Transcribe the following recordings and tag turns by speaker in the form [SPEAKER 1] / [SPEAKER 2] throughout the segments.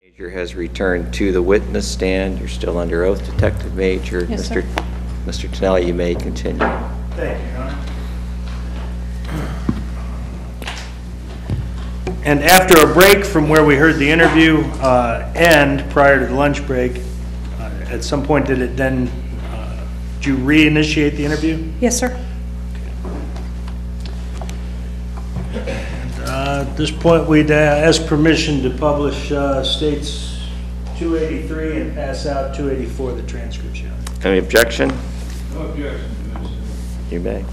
[SPEAKER 1] Major has returned to the witness stand. You're still under oath, Detective Major.
[SPEAKER 2] Yes, sir.
[SPEAKER 1] Mr. Tonelli, you may continue.
[SPEAKER 3] Thank you, Your Honor. And after a break from where we heard the interview end prior to the lunch break, at some point did you reinitiate the interview?
[SPEAKER 2] Yes, sir.
[SPEAKER 3] At this point, we'd ask permission to publish states 283 and pass out 284, the transcripts, Your Honor.
[SPEAKER 1] Any objection?
[SPEAKER 4] No objection to this.
[SPEAKER 1] You may.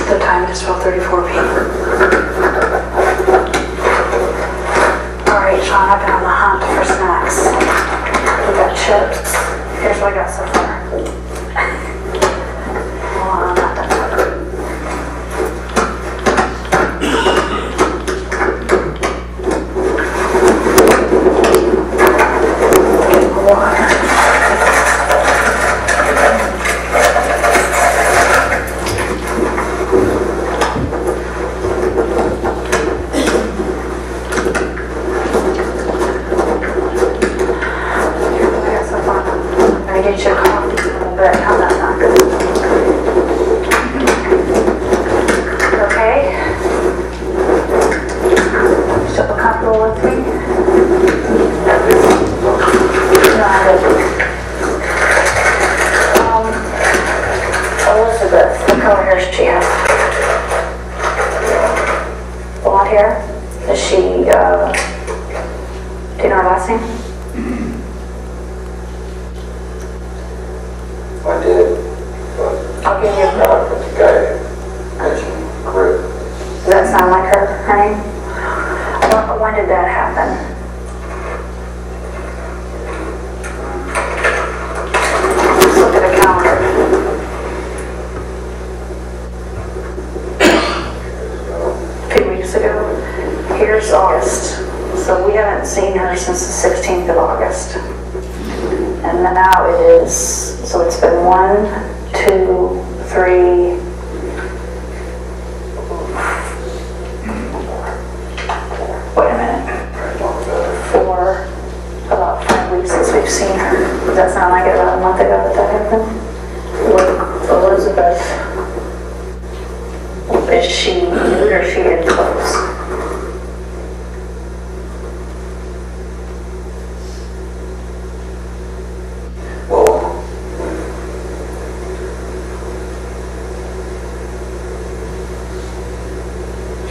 [SPEAKER 5] The time is 12:34 p.m. All right, Shawn, I've been on the hunt for snacks. We got chips. Here's what I got so far. Hold on, I'm not done. Water. Get your coffee in a little bit. How's that sound? Okay? Still comfortable with me? No, I didn't. Elizabeth, what color hair does she have? Blonde hair? Is she, do you know her last name?
[SPEAKER 6] I did, but
[SPEAKER 5] I'll give you a
[SPEAKER 6] the guy mentioned Grate.
[SPEAKER 5] Does that sound like her name? When did that happen? Let's look at a calendar. A few weeks ago. Here's August. So we haven't seen her since the 16th of August. And then now it is, so it's been 1, 2, 3, wait a minute, 4, about 5 weeks since we've seen her. Does that sound like it about a month ago that happened? Elizabeth, is she nude or is she in clothes?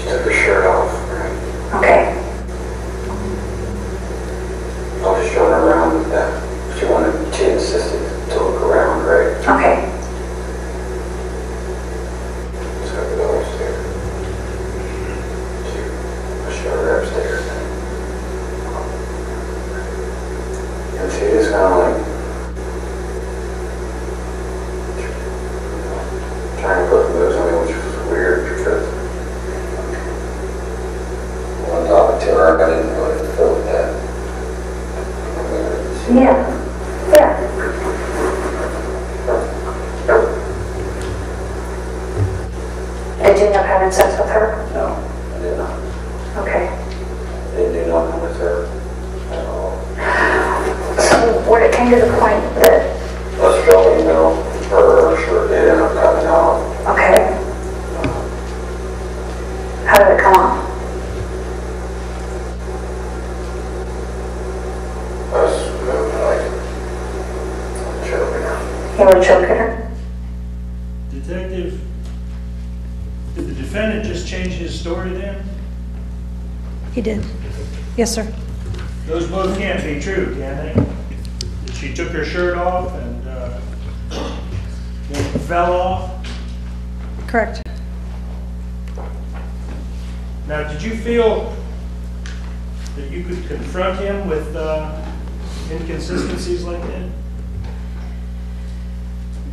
[SPEAKER 6] Took her shirt off.
[SPEAKER 5] Okay.
[SPEAKER 6] I was just showing her around with that. She insisted to look around, right?
[SPEAKER 5] Okay.
[SPEAKER 6] So I go upstairs. I showed her upstairs. And she just kind of like trying to put moves on me, which was weird because on top of her, I didn't know what to feel with that.
[SPEAKER 5] Yeah. Yeah. Did you end up having sex with her?
[SPEAKER 6] No, I did not.
[SPEAKER 5] Okay.
[SPEAKER 6] I didn't do nothing with her at all.
[SPEAKER 5] So when it came to the point that,
[SPEAKER 6] Let's go, her shirt did end up coming off.
[SPEAKER 5] okay, how did it come off?
[SPEAKER 6] I was like choking her.
[SPEAKER 5] You were choking her?
[SPEAKER 3] Detective, did the defendant just changed his story then?
[SPEAKER 2] He did. Yes, sir.
[SPEAKER 3] Those both can't be true, can they? That she took her shirt off and then fell off?
[SPEAKER 2] Correct.
[SPEAKER 3] Now, did you feel that you could confront him with inconsistencies like that?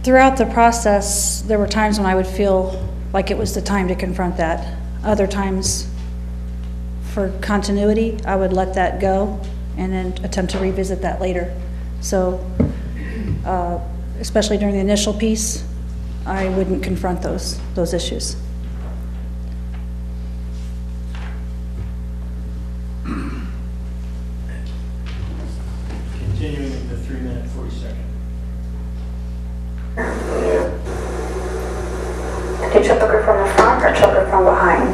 [SPEAKER 2] Throughout the process, there were times when I would feel like it was the time to confront that. Other times, for continuity, I would let that go and then attempt to revisit that later. So, especially during the initial piece, I wouldn't confront those issues.
[SPEAKER 3] Continuing at the 3-minute, 40-second.
[SPEAKER 5] Did you choke her from the front or choke her from behind?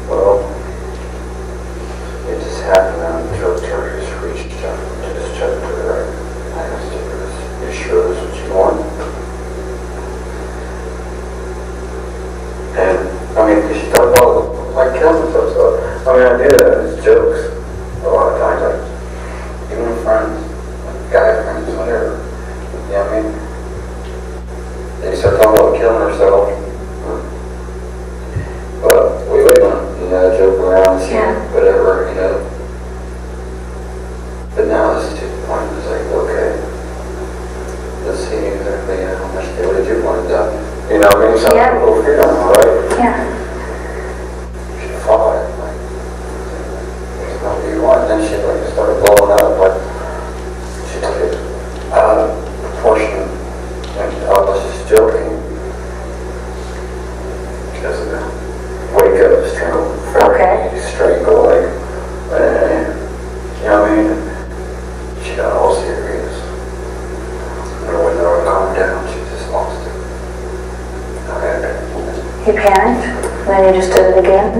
[SPEAKER 6] Well, it just happened on the drug charges reached out to this judge to the right. I asked her, "You sure this is what you want?" And I mean, because she thought, well, like killing herself, so I mean, I do that as jokes a lot of times, like even with friends, like guy friends, whatever. You know what I mean? They start talking about killing herself. Well, we wait on, joke around, see, whatever, But now it's to the point, it's like, okay, let's see exactly how much they would do want it done. You know what I mean? Some people freedom, right?
[SPEAKER 5] Yeah.
[SPEAKER 6] You should follow it, like, it's not what you want. Then she like started blowing up, like, she took it out of proportion, and I was just joking. Because of the wake up, strangle, strangle, like, you know what I mean? She got all serious. And when they were calmed down, she just lost it. Okay.
[SPEAKER 5] You panicked, and then you just did it again?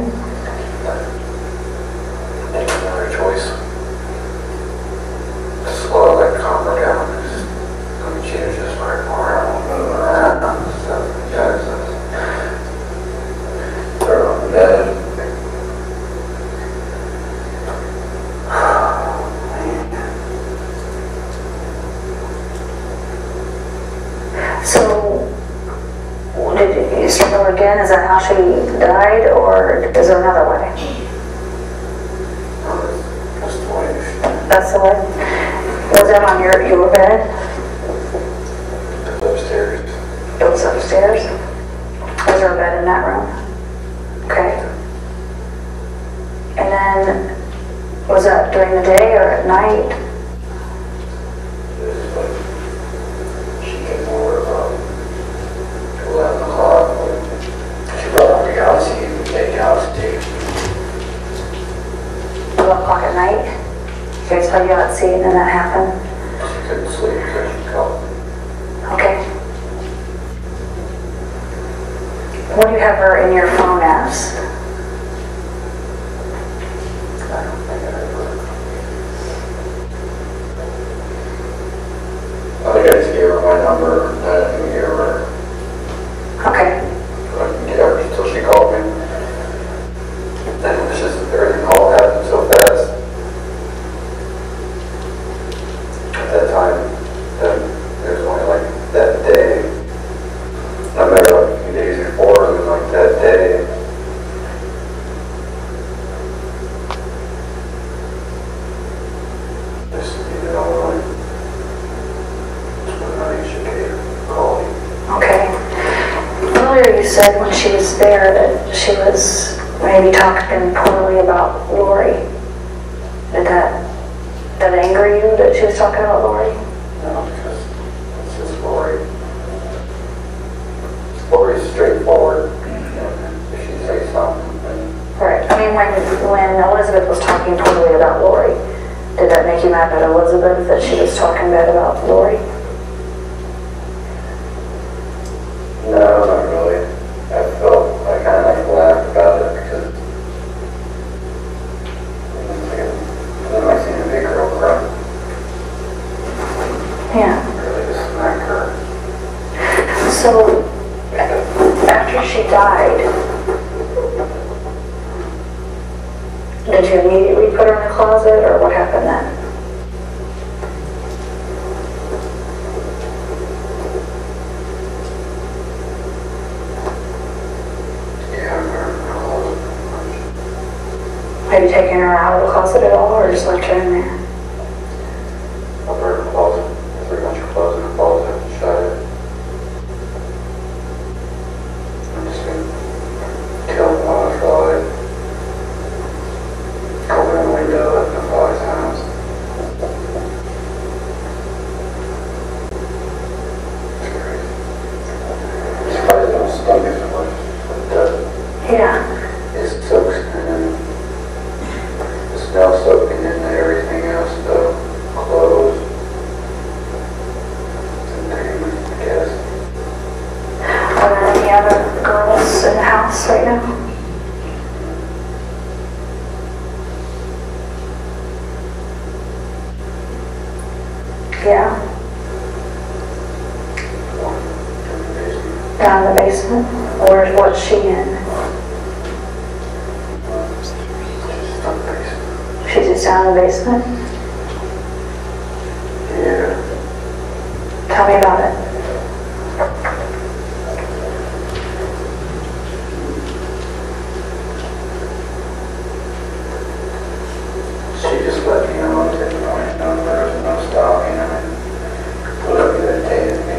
[SPEAKER 6] Make another choice. To slow that calm her down. I mean, she was just like, moving around and stuff. Throw her on the bed.
[SPEAKER 5] So, did you strangle her again? Is that how she died, or is there another way?
[SPEAKER 6] That's the way.
[SPEAKER 5] That's the way? Was that on your bed?
[SPEAKER 6] It was upstairs.
[SPEAKER 5] It was upstairs? Was there a bed in that room? Okay. And then, was that during the day or at night?
[SPEAKER 6] It was like, she came over about 11 o'clock. She brought up the house, we take house tea.
[SPEAKER 5] 12 o'clock at night? You guys tell you out seeing and that happened?
[SPEAKER 6] She couldn't sleep because she called.
[SPEAKER 5] Okay. What do you have her in your phone as?
[SPEAKER 6] I don't think I ever. I think I just gave her my number, and I didn't give her.
[SPEAKER 5] Okay.
[SPEAKER 6] I didn't get her until she called me. Then it was just everything all happened so fast. At that time, then there was only like that day. I met her like a few days before, and then like that day. Just, like, when I should call me.
[SPEAKER 5] Okay. Earlier you said when she was there that she was maybe talking poorly about Lori. Did that anger you that she was talking about Lori?
[SPEAKER 6] No, because it's just Lori. Lori's straightforward. If she says something, then
[SPEAKER 5] Right. I mean, when Elizabeth was talking poorly about Lori, did that make you mad at Elizabeth that she was talking bad about Lori?
[SPEAKER 6] no, not really. I kind of like laughed about it because I've never seen a big girl cry.
[SPEAKER 5] Yeah.
[SPEAKER 6] Really just smack her.
[SPEAKER 5] So, taken her out of the closet at all, or just left her in there?
[SPEAKER 6] I'll put her in the closet, pretty much closing the closet, shut it. I'm just gonna kill the flashlight. Open the window, open the fly times. It's crazy. It's probably don't stink as much, but it doesn't.
[SPEAKER 5] Yeah.
[SPEAKER 6] It soaks and then the smell soaking into everything else, though. Clothes. And things, I guess.
[SPEAKER 5] Are there any other girls in the house right now? Yeah.
[SPEAKER 6] One in the basement.
[SPEAKER 5] Down in the basement? Or what's she in?
[SPEAKER 6] Just on the basement.
[SPEAKER 5] She's just down in the basement?
[SPEAKER 6] Yeah.
[SPEAKER 5] Tell me about it.
[SPEAKER 6] She just let me know at that point, no, there was no stopping. I mean, whatever that day to me.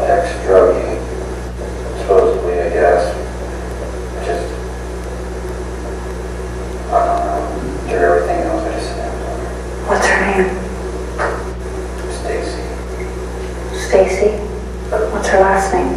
[SPEAKER 6] Ex-druggie, supposedly, I guess. Just, I don't know, do everything else I just said.
[SPEAKER 5] What's her name?
[SPEAKER 6] Stacy.
[SPEAKER 5] Stacy? What's her last name?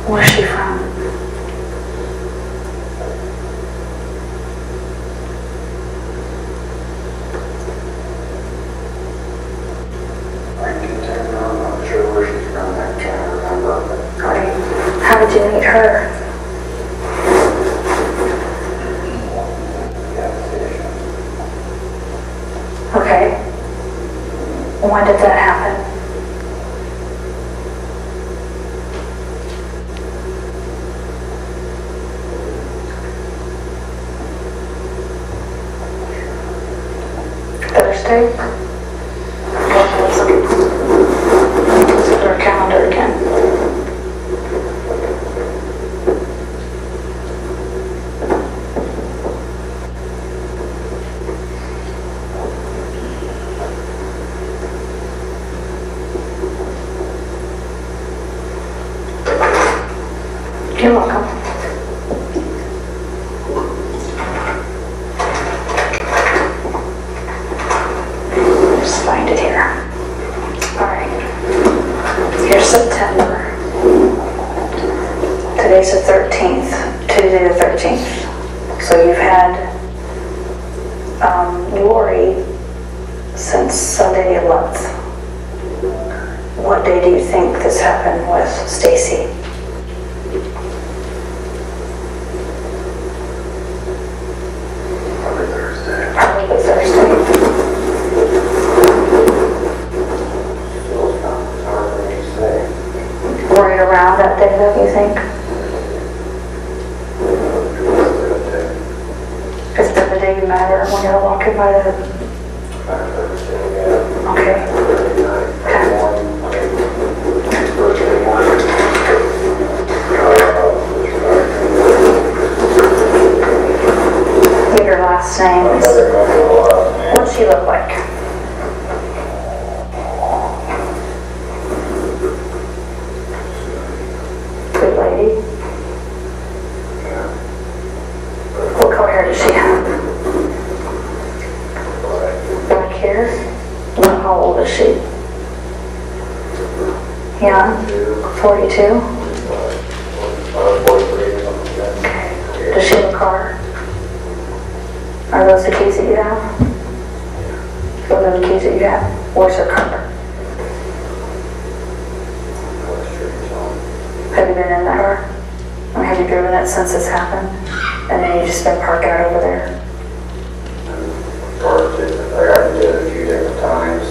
[SPEAKER 5] Where's she from?
[SPEAKER 6] I can tell you, I'm not sure where she's from, I'm trying to remember, but
[SPEAKER 5] Right. How did you meet her?
[SPEAKER 6] gas station.
[SPEAKER 5] Okay. When did that happen? Thursday? Let's look at our calendar again. You're welcome. Just find it here. All right. Here's September. Today's the 13th, Tuesday the 13th. So you've had Lori since Sunday the 11th. What day do you think this happened with Stacy?
[SPEAKER 6] Probably Thursday.
[SPEAKER 5] Probably Thursday.
[SPEAKER 6] Still not hard for me to say.
[SPEAKER 5] Right around that day, though, you think? Is the day matter when you're walking by the...
[SPEAKER 6] Thursday, yeah.
[SPEAKER 5] Okay.
[SPEAKER 6] Thursday night, morning, Thursday morning.
[SPEAKER 5] Get her last name. What's she look like? Good lady. What color hair does she have? Black hair? Well, how old is she? Young? 42?
[SPEAKER 6] 43 or something like that.
[SPEAKER 5] Does she have a car? Are those the keys that you have? Those are the keys that you have? Where's her car? Have you been in that car? I mean, have you driven it since this happened? And then you just been parking it over there?
[SPEAKER 6] Parked it, I got to do it a few different times.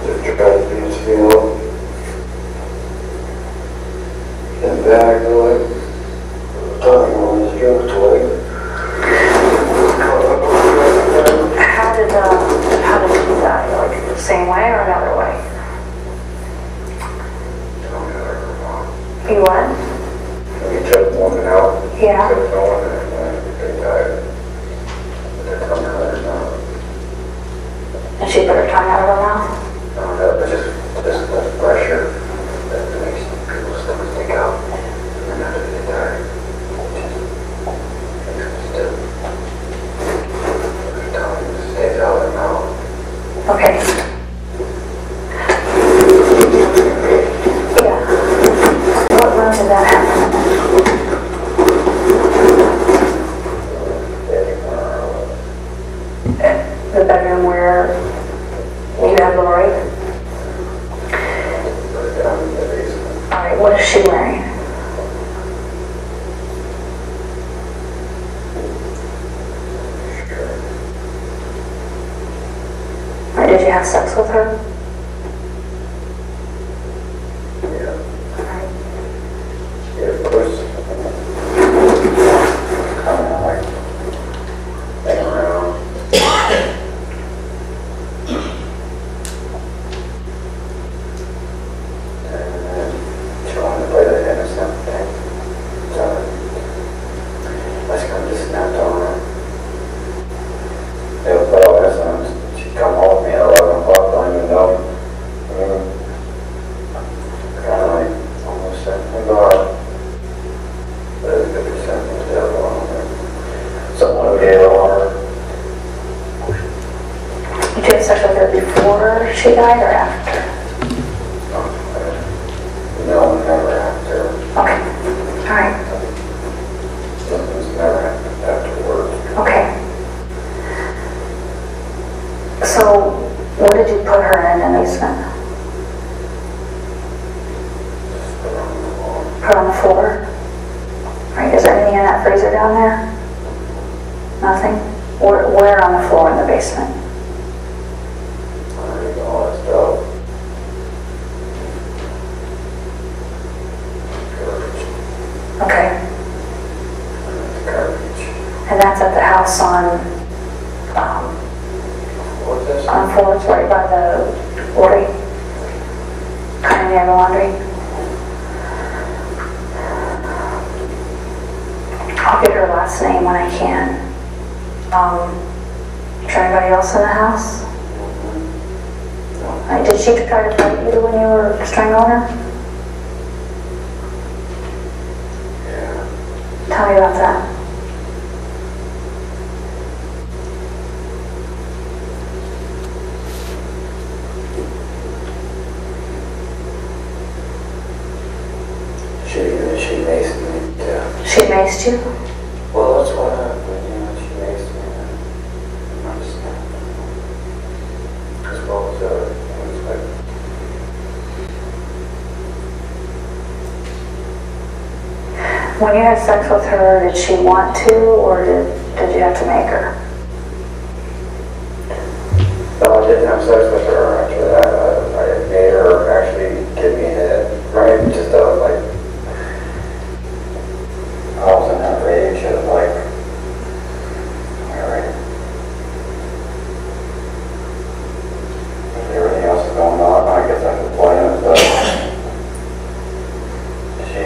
[SPEAKER 6] Just tried to be still. in bag, like, talking on his junk toy.
[SPEAKER 5] How did he die? Like the same way or another way? You what?
[SPEAKER 6] He took one out.
[SPEAKER 5] Yeah.
[SPEAKER 6] Took one and they died. Their tongue cutters out.
[SPEAKER 5] And she put her tongue out of her mouth?
[SPEAKER 6] No, that was just the pressure that makes people's stomachs stick out. And after they die, it just makes them still. Their tongue stays out of their mouth.
[SPEAKER 5] Okay. Yeah. What room did that happen in? The bedroom where you had Lori? Alright, what is she wearing? Alright, did you have sex with her?
[SPEAKER 6] Yeah.
[SPEAKER 5] Alright.
[SPEAKER 6] Yeah, of course. Kind of like hang around. And then she wanted to play that innocent thing. So I just kind of just snapped on her. It was play all innocent. She'd come home with me at 11 o'clock, don't even know. Kind of like almost sent me God. But it was a good sent me to the devil on her. Someone who gave on her.
[SPEAKER 5] Did you have sex with her before she died or after?
[SPEAKER 6] No, never after.
[SPEAKER 5] Okay. Alright.
[SPEAKER 6] Nothing's never happened afterwards.
[SPEAKER 5] Okay. So, what did you put her in the basement? Put on the floor? Alright, is there anything in that freezer down there? Nothing? Where on the floor in the basement?
[SPEAKER 6] I think all that stuff. Garbage.
[SPEAKER 5] Okay.
[SPEAKER 6] Garbage.
[SPEAKER 5] And that's at the house on
[SPEAKER 6] What's this?
[SPEAKER 5] on Ford's right by the Lori? Kind of near the laundry? I'll get her last name when I can. Is there anybody else in the house? Did she try to fight you when you were strangling her?
[SPEAKER 6] Yeah.
[SPEAKER 5] Tell me about that.
[SPEAKER 6] She maced me, yeah.
[SPEAKER 5] She maced you?
[SPEAKER 6] Well, that's what happened, you know, she maced me. And I just snapped. As well as things like.
[SPEAKER 5] When you had sex with her, did she want to, or did you have to make her?
[SPEAKER 6] No, I didn't have sex with her after that. I made her actually give me head, right? Just like, I was in that rage of like, alright. Everything else is going on, I guess I can play it, but she,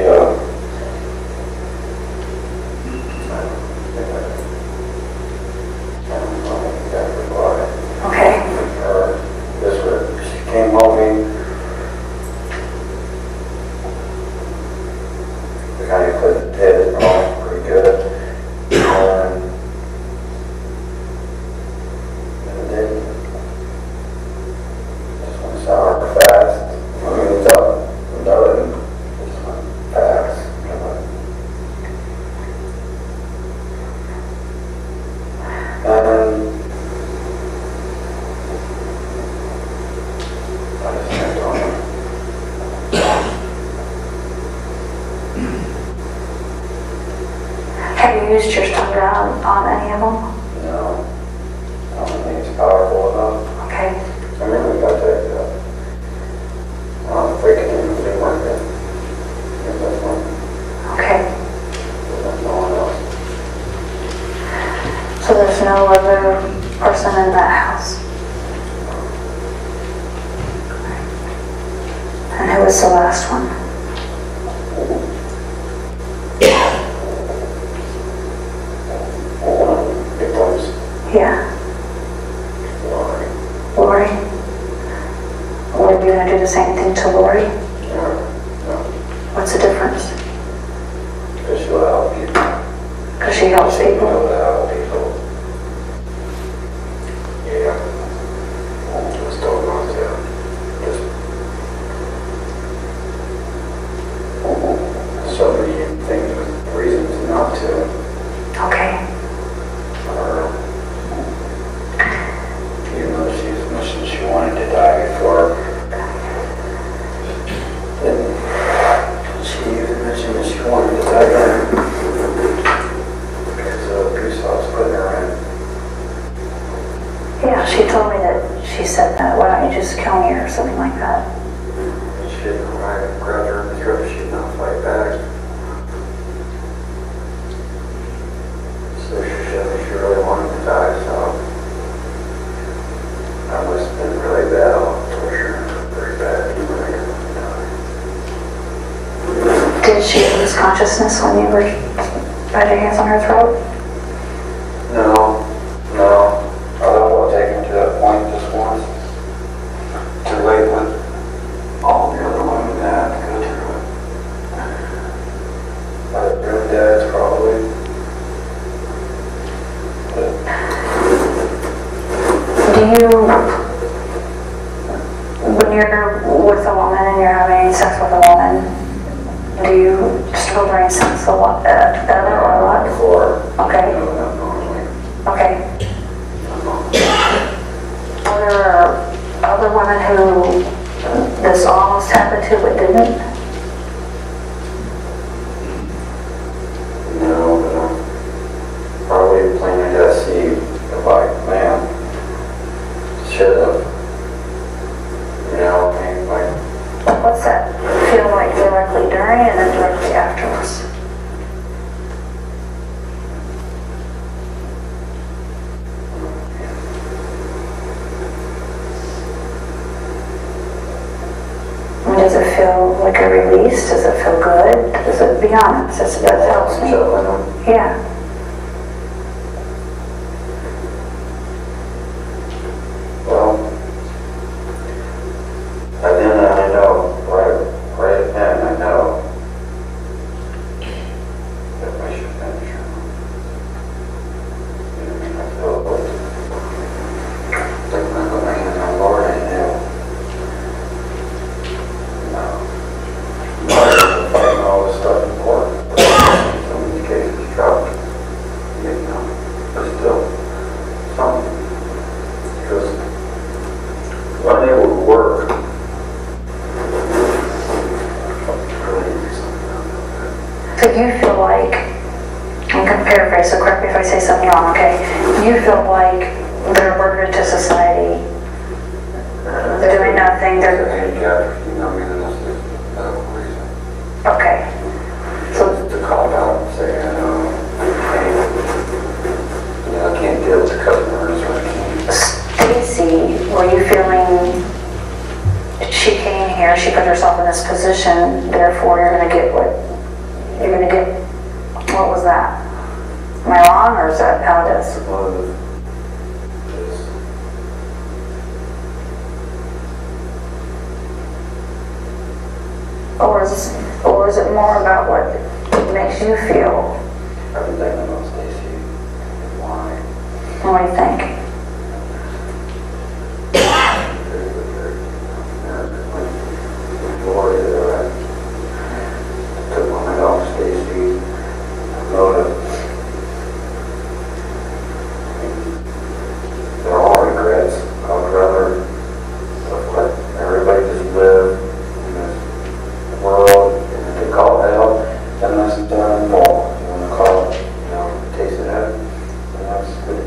[SPEAKER 6] I don't know exactly why.
[SPEAKER 5] Okay.
[SPEAKER 6] She came home, we kind of put the head on pretty good. And it didn't. Just went sour fast. I mean, it's up, nothing. Just went fast. And I just kept on it.
[SPEAKER 5] Have you used your tongue on any of them?
[SPEAKER 6] No, I don't think it's powerful enough.
[SPEAKER 5] Okay.
[SPEAKER 6] I mean, we got that, freaking in the market. That's one.
[SPEAKER 5] customers?
[SPEAKER 6] Because she'll help people.
[SPEAKER 5] Because she helps
[SPEAKER 6] She'll
[SPEAKER 5] people?
[SPEAKER 6] help people. Yeah. Just don't want to. Just so many things with reasons not to.
[SPEAKER 5] Okay.
[SPEAKER 6] Or, even though she's mentioned she wanted to die before. And she even mentioned that she wanted to die then. Because of the abuse I was putting her in.
[SPEAKER 5] Yeah, she told me that, she said that, why don't you just kill me or something like that.
[SPEAKER 6] And she didn't grab her in the throat, she did not fight back. So she said that she really wanted to die, so that must have been really bad. I'll torture her very bad.
[SPEAKER 5] Did she lose consciousness when you were, had your hands on her throat?
[SPEAKER 6] No, no. I don't want to take him to that point just once. Too late with all the other women that have to go through it. My real dad's probably. But
[SPEAKER 5] Do you, when you're with a woman and you're having sex with a woman, do you still during sex a lot, ever or a lot?
[SPEAKER 6] before,
[SPEAKER 5] Okay,
[SPEAKER 6] no, not normally.
[SPEAKER 5] okay. Are there other women who this almost happened to but didn't?
[SPEAKER 6] No, but I'm probably planning to see if I, man, should have. You know, I mean, like,
[SPEAKER 5] What's that feel like directly during and then directly afterwards? I mean, does it feel like a release? Does it feel good? Does it, be honest, that helps me.
[SPEAKER 6] so, I don't,
[SPEAKER 5] Yeah.
[SPEAKER 6] well, and then I know, right then I know that I should finish her. You know what I mean? I feel like when I put my hands on Lord, I knew. No. Fighting all this stuff in court. Some of these cases dropped. You know, but still, something. Because unable to work.
[SPEAKER 5] So you feel like, I'm going to paraphrase, so correct me if I say something wrong, okay? You feel like they're a burden to society, they're doing nothing,
[SPEAKER 6] They're
[SPEAKER 5] they're,
[SPEAKER 6] handicapped, you know, I mean, that's the reason.
[SPEAKER 5] okay. So,
[SPEAKER 6] To call out and say, I can't deal with the customers, or I can't.
[SPEAKER 5] Stacy, were you feeling, she came here, she put herself in this position, therefore you're going to get what, you're going to get, what was that? Am I wrong, or is that how it is? Or is it more about what makes you feel?
[SPEAKER 6] I've been thinking about Stacy, why?
[SPEAKER 5] What do you think?
[SPEAKER 6] Took my dog Stacy, motive. They're all regrets. I would rather let everybody just live in this world, and if they call it hell, then that's their own fault. If you want to call it, taste of heaven, then that's good.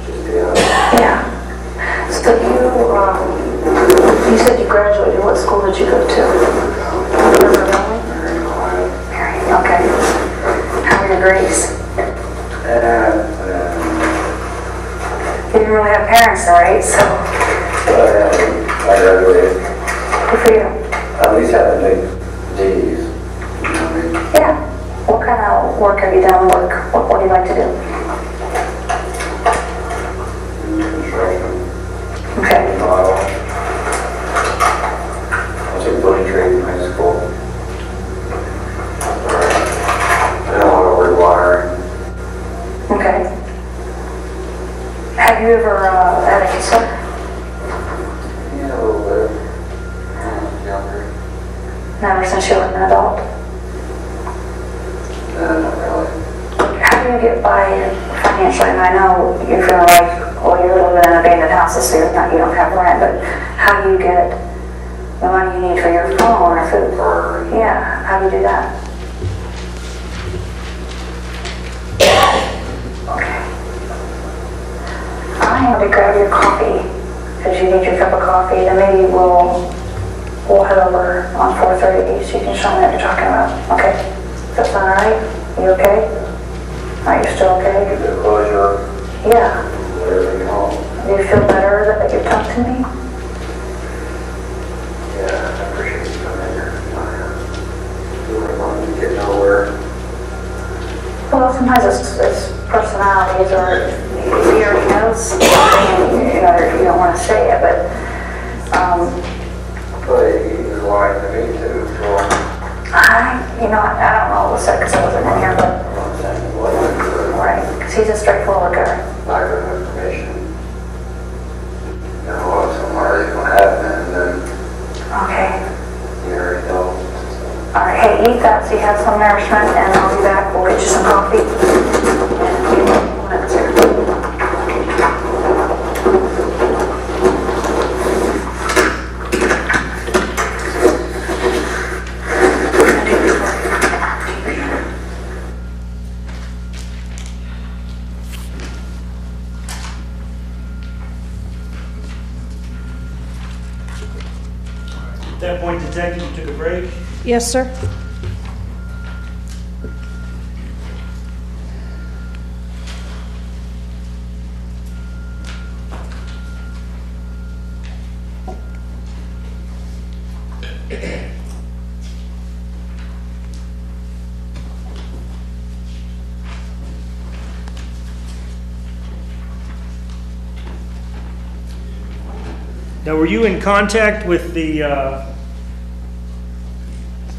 [SPEAKER 6] Just be honest.
[SPEAKER 5] Yeah. So you said you graduated. What school did you go to? River Valley?
[SPEAKER 6] Very quiet.
[SPEAKER 5] Mary, okay. How were your grades? You didn't really have parents, right? So,
[SPEAKER 6] I graduated.
[SPEAKER 5] good for you.
[SPEAKER 6] At least had to make D's. You know what I mean?
[SPEAKER 5] Yeah. What kind of work have you done? What do you like to do?
[SPEAKER 6] Construction.
[SPEAKER 5] Okay.
[SPEAKER 6] Model. I took 3
[SPEAKER 5] Never since you were an adult?
[SPEAKER 6] No, not really.
[SPEAKER 5] How do you get by financially? And I know you're feeling like, well, you're living in abandoned houses, so you don't have rent, but how do you get the money you need for your phone or food? Yeah, how do you do that? Okay. I'm going to grab your coffee, because you need your cup of coffee, and maybe we'll head over on 4:30 so you can show me what you're talking about. Okay? Does that sound all right? You okay? Are you still okay?
[SPEAKER 6] Get the closure,
[SPEAKER 5] Yeah.
[SPEAKER 6] let everything home.
[SPEAKER 5] Do you feel better that you've talked to me?
[SPEAKER 6] Yeah, I appreciate you coming here. You were going to get nowhere.
[SPEAKER 5] Well, sometimes it's personalities, or he already knows something and you don't want to say it, but
[SPEAKER 6] But he was lying to me too, so
[SPEAKER 5] I don't know what was said because I wasn't in here, but
[SPEAKER 6] I'm not saying it wasn't, but
[SPEAKER 5] right, because he's a straightforward guy.
[SPEAKER 6] lack of information. You know, if something already gonna happen, and then
[SPEAKER 5] Okay.
[SPEAKER 6] you already know.
[SPEAKER 5] All right, hey, eat that so you have some nourishment, and I'll be back. We'll get you some coffee. And a few minutes here.
[SPEAKER 3] At that point, detective, you took a break.
[SPEAKER 2] Yes, sir.
[SPEAKER 3] Now, were you in contact with the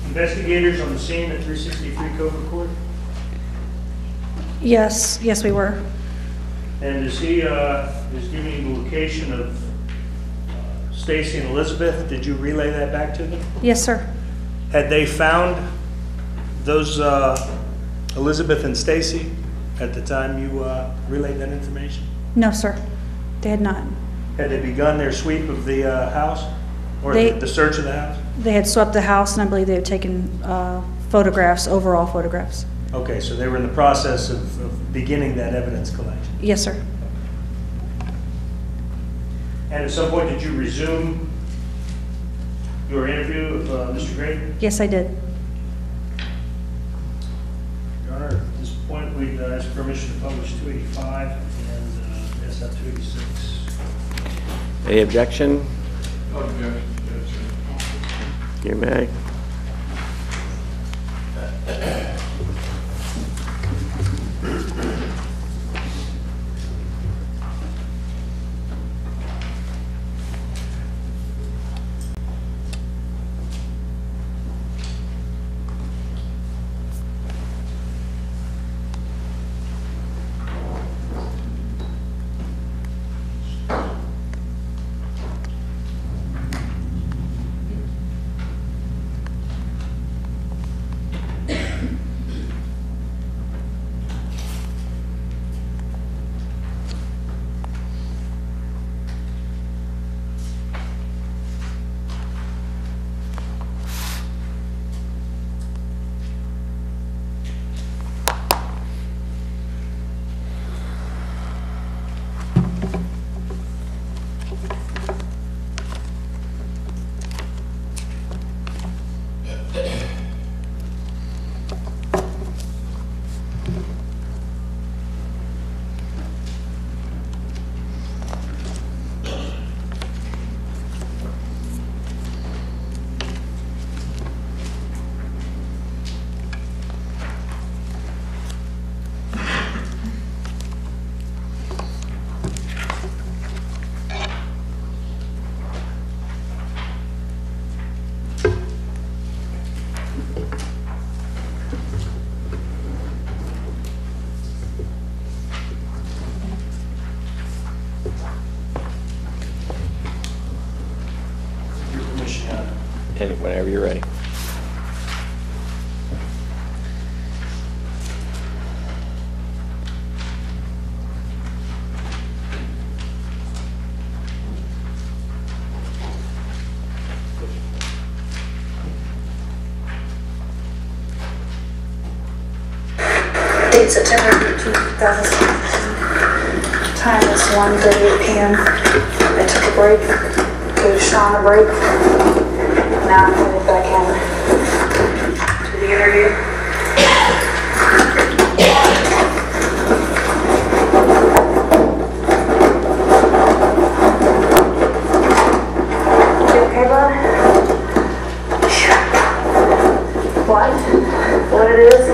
[SPEAKER 3] investigators on the scene at 363 Covert Court?
[SPEAKER 2] Yes, we were.
[SPEAKER 3] And is he is giving the location of Stacy and Elizabeth? Did you relay that back to them?
[SPEAKER 2] Yes, sir.
[SPEAKER 3] Had they found those Elizabeth and Stacy at the time you relayed that information?
[SPEAKER 2] No, sir. They had not.
[SPEAKER 3] Had they begun their sweep of the house? Or
[SPEAKER 2] They-
[SPEAKER 3] the search of the house?
[SPEAKER 2] They had swept the house, and I believe they had taken photographs, overall photographs.
[SPEAKER 3] Okay, so they were in the process of beginning that evidence collection.
[SPEAKER 2] Yes, sir.
[SPEAKER 3] And at some point, did you resume your interview of Mr. Grate?
[SPEAKER 2] Yes, I did.
[SPEAKER 3] Your Honor, at this point, we'd ask permission to publish 285 and SF 286.
[SPEAKER 1] Any objection?
[SPEAKER 4] No objection, yes, sir.
[SPEAKER 1] You may.
[SPEAKER 3] Your permission, Your Honor.
[SPEAKER 1] Whenever you're ready.
[SPEAKER 5] Date September 2017. Time is 1:38 p.m. I took a break, gave Shawn a break. Now I'm headed back in to the interview. You okay, bud? What? What it is?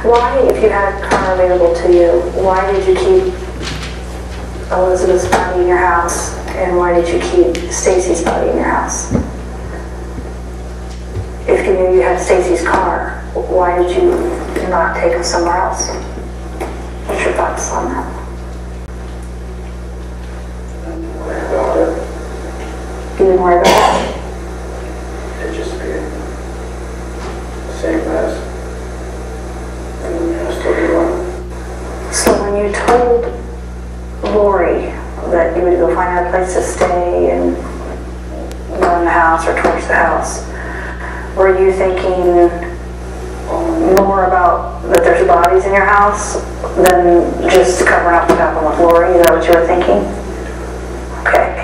[SPEAKER 5] Why, if you had a car available to you, why did you keep Elizabeth's body in your house? And why did you keep Stacy's body in your house? If you knew you had Stacy's car, why did you not take it somewhere else? What's your thoughts on that? You didn't worry about it?
[SPEAKER 6] It just be the same as, and I still do one.
[SPEAKER 5] So when you told Lori that you would go find her a place to stay and go in the house or torch the house, were you thinking more about that there's bodies in your house than just covering up what happened with Lori? Is that what you were thinking? Okay.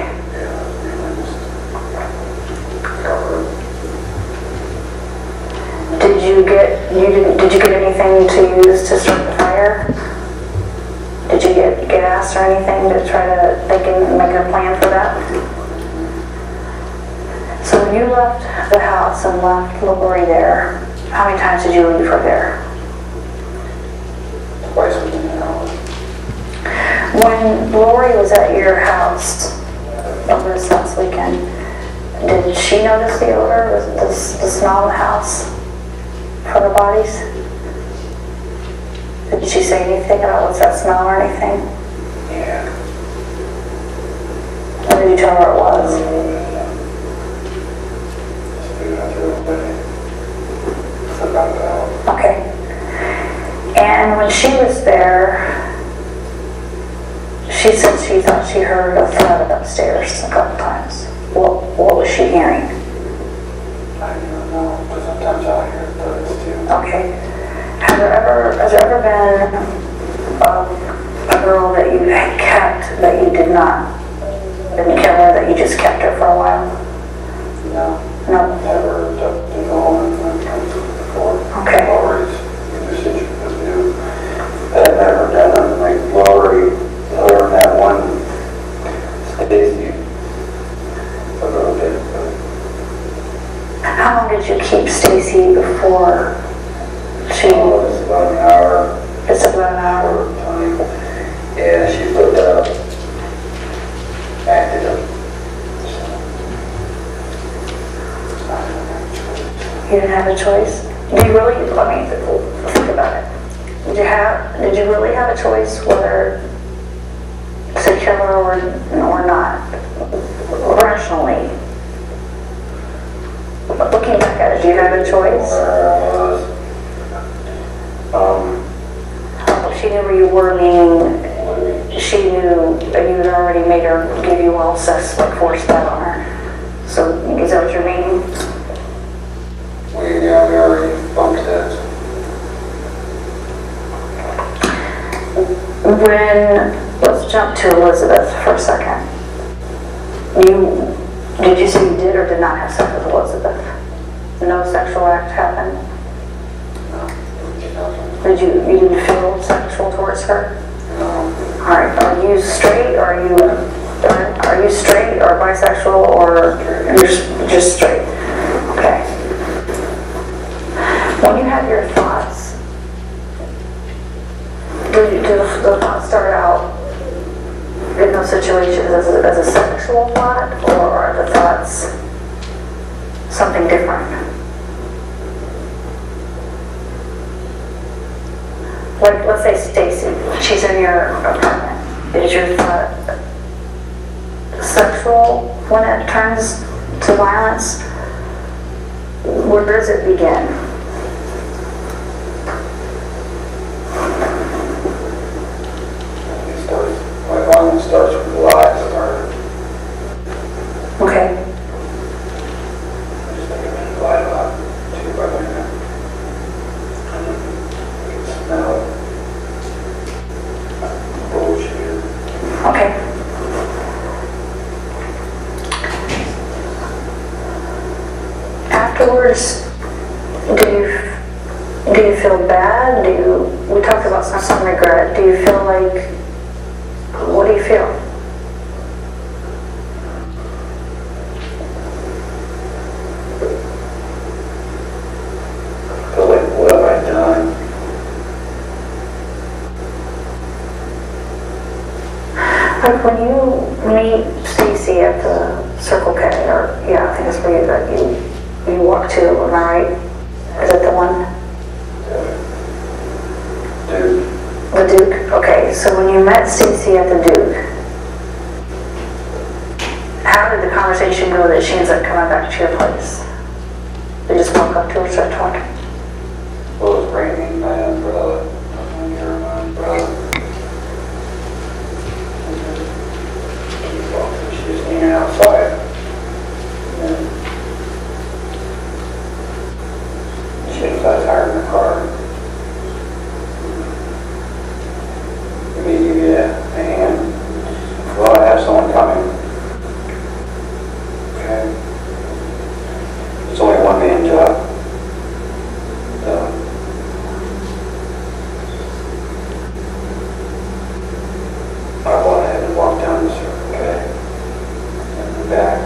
[SPEAKER 5] Did you get anything to use to start the fire? Did you get gas or anything to try to make a plan for that? So when you left the house and left Lori there, how many times did you leave her there?
[SPEAKER 6] Twice within an hour.
[SPEAKER 5] When Lori was at your house over this last weekend, did she notice the odor, the smell of the house for the bodies? Did she say anything about what's that smell or anything?
[SPEAKER 6] Yeah.
[SPEAKER 5] When did you tell her it was? Okay. And when she was there, she said she thought she heard a thud upstairs a couple times. What was she hearing?
[SPEAKER 6] I don't know, but sometimes I hear thuds too.
[SPEAKER 5] Okay. Has there ever been a girl that you had kept that you didn't kill her, that you just kept her for a while?
[SPEAKER 6] No.
[SPEAKER 5] No.
[SPEAKER 6] Never ducked in the hole and before.
[SPEAKER 5] Okay.
[SPEAKER 6] Lori's usage was new. I've never done like Lori, other than that one Stacy. A little bit.
[SPEAKER 5] How long did you keep Stacy before she...
[SPEAKER 6] It's about an hour.
[SPEAKER 5] It's about an hour.
[SPEAKER 6] Time. Yeah, she put acted up.
[SPEAKER 5] You didn't have a choice? Do you really, think about it. Did you really have a choice whether to kill her or not? Rationally. Looking back at it, do you have a choice? She knew where you were, meaning she knew that you had already made her give you oral sex, like forced that on her. So, is that what you're meaning?
[SPEAKER 6] We already bumped heads.
[SPEAKER 5] Let's jump to Elizabeth for a second. Did you say you did or did not have sex with Elizabeth? No sexual act happened? You didn't feel sexual towards her?
[SPEAKER 6] No.
[SPEAKER 5] Alright, are you straight or are you straight or bisexual or you're just straight? Okay. When you have your thoughts, do the thoughts start out in those situations as a sexual thought, or are the thoughts something different? Like, let's say Stacy, she's in your apartment. Is your thought sexual when it turns to violence? Where does it begin?
[SPEAKER 6] My violence starts with lies of her.
[SPEAKER 5] Okay.
[SPEAKER 6] I just think I've been lied about too by my
[SPEAKER 5] afterwards, do you feel bad? We talked about some regret. Do you feel like, what do you feel?
[SPEAKER 6] Feel like, what have I done?
[SPEAKER 5] Like when you meet Stacy at the Circle K, or yeah, I think that's where you walk to, am I right? Is that the one?
[SPEAKER 6] Dude,
[SPEAKER 5] The Duke? Okay, so when you met Stacy at the Duke, how did the conversation go that she ends up coming back to your place? They just walk up to her, start talking?
[SPEAKER 6] well, it was raining, my umbrella, near my umbrella. She was hanging outside. And she had a flat tire in the car. Let me give you a hand. Well, I have someone coming. Okay. It's only a one-man job. So, I went ahead and walked down the Circle K and back.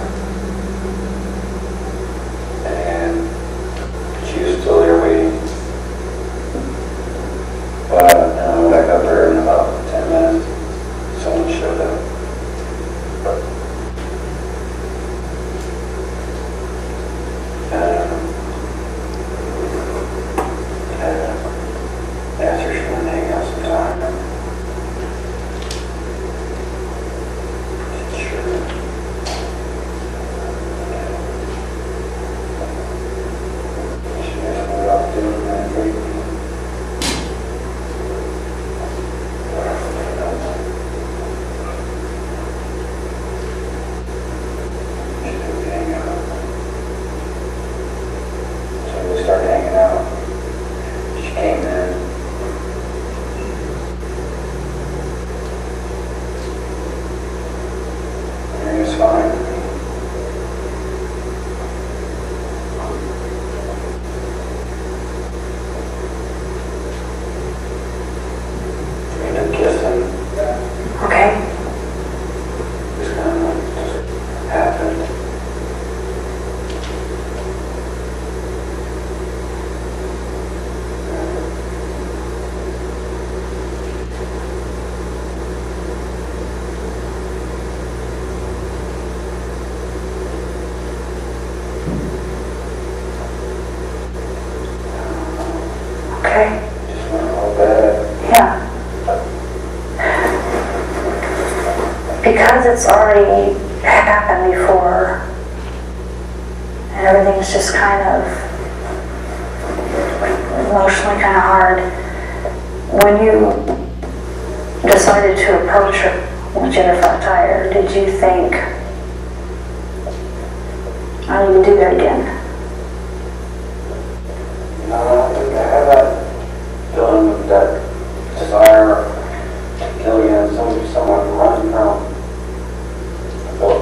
[SPEAKER 6] And she was still there waiting. But I got there in about 10 minutes. Someone showed up. Asked her if she wanted to hang out sometime. She said, sure. She asked me what I was doing that week. She said we hang out. So we started hanging out. She came in. Everything was fine. We ended up kissing.
[SPEAKER 5] Okay.
[SPEAKER 6] Just kind of just happened.
[SPEAKER 5] Okay.
[SPEAKER 6] Just went all bad.
[SPEAKER 5] Yeah. Because it's already happened before, and everything's just kind of emotionally kind of hard. When you decided to approach her with your flat tire, did you think, I need to do that again?
[SPEAKER 6] No, I don't think I have that feeling of that desire to kill again. Someone running from. I felt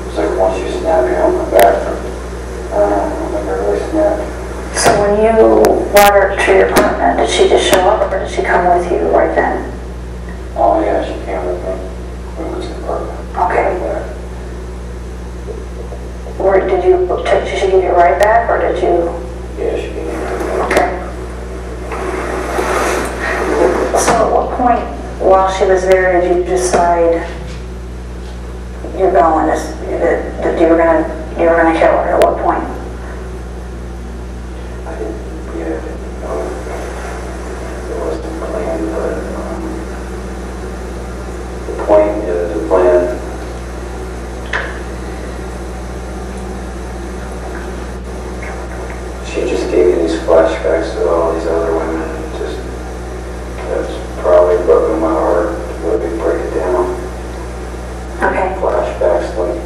[SPEAKER 6] it's like once you snap, you don't come back from. I don't think I really snapped.
[SPEAKER 5] So when you brought her to your apartment, did she just show up or did she come with you right then?
[SPEAKER 6] Oh yeah, she came with me. We went to the apartment.
[SPEAKER 5] Okay.
[SPEAKER 6] Yeah.
[SPEAKER 5] Or did did she give you a ride back or did you?
[SPEAKER 6] Yeah, she came with me.
[SPEAKER 5] Okay. So at what point while she was there did you decide you're going, that you were gonna kill her? At what point?
[SPEAKER 6] I didn't know. It wasn't planned, but the point is the plan. She just gave me these flashbacks of all these other women. That's probably broken my heart. Let me break it down.
[SPEAKER 5] Okay.
[SPEAKER 6] Flashbacks like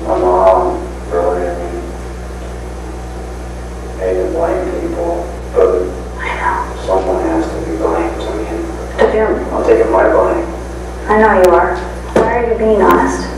[SPEAKER 6] my mom, really, I mean, hate to blame people, but
[SPEAKER 5] I know.
[SPEAKER 6] someone has to be blamed. I mean, I'm taking my blame.
[SPEAKER 5] I know you are. Why are you being honest?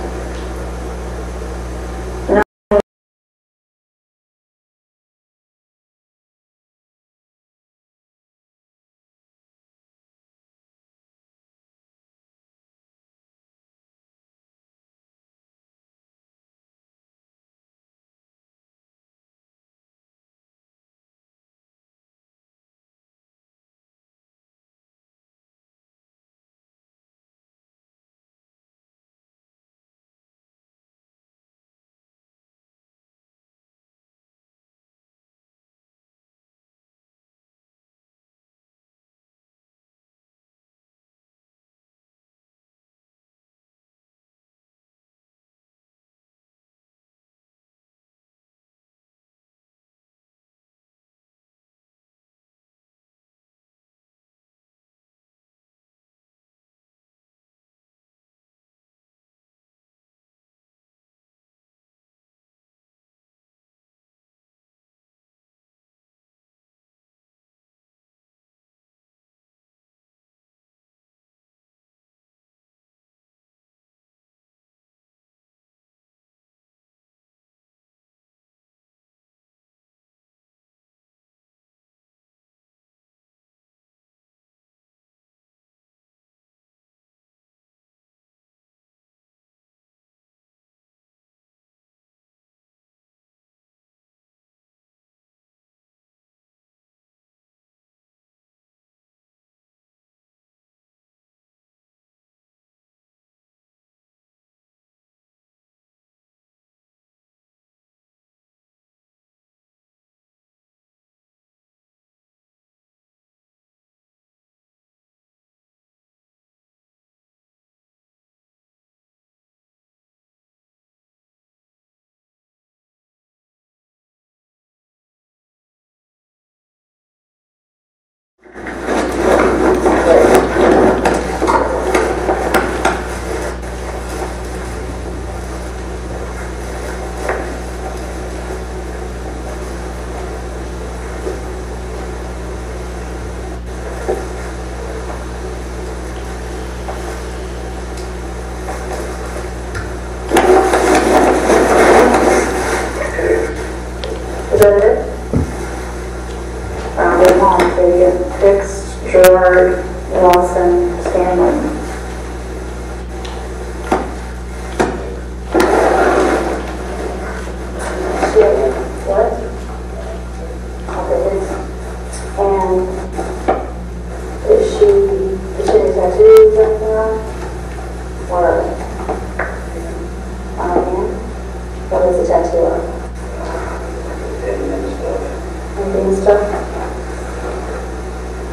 [SPEAKER 5] stuff.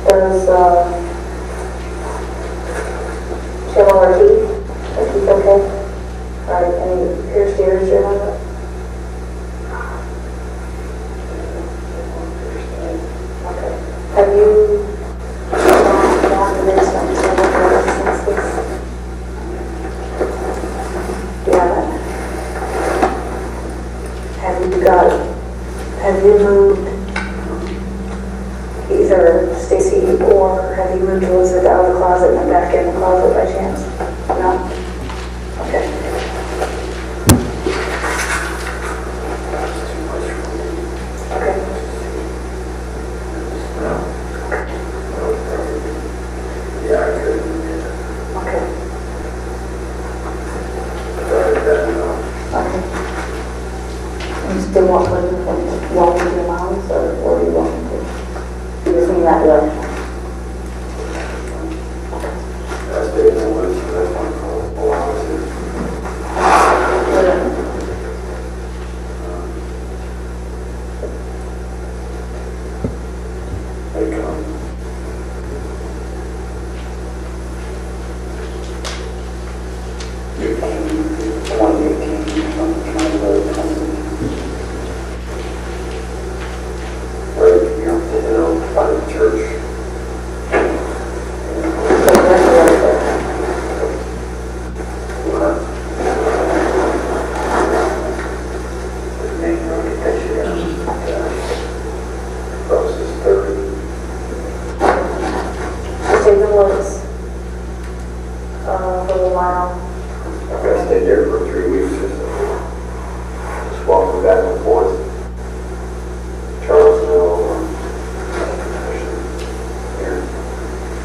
[SPEAKER 5] Does, she have all her teeth? Her teeth okay? Alright, any pierced ears or anything? Okay. Have you gone to this one since this? You haven't? Have you moved either Stacy or have you moved Elizabeth out of the closet and back in the closet by chance? No? Okay. Okay.
[SPEAKER 6] Yeah, I could.
[SPEAKER 5] Okay. Okay. You still want to walk with your moms or what do you want to do? You just mean that direction?
[SPEAKER 6] I stayed in the woods for that one for a while too. They come.
[SPEAKER 5] Stay the woods for a while.
[SPEAKER 6] I stayed there for 3 weeks or so. Just walking back and forth. Charlesville.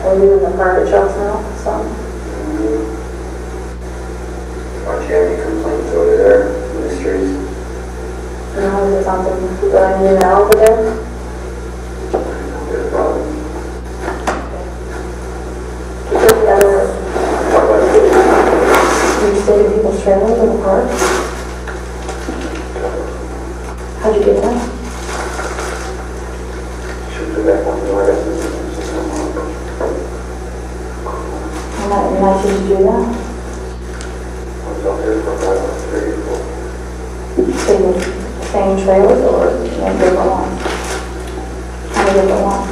[SPEAKER 5] Are you in the part of Charleston? Some?
[SPEAKER 6] Aren't you having complaints over there in the streets?
[SPEAKER 5] No, is it something that I need to know over there?
[SPEAKER 6] Good problem.
[SPEAKER 5] Do you stay in people's trailers in the park? How'd you get that?
[SPEAKER 6] Should be back on the way.
[SPEAKER 5] How much did you do that?
[SPEAKER 6] I was out there for about 3 or 4.
[SPEAKER 5] Stay in the same trailers or different ones? How many different ones?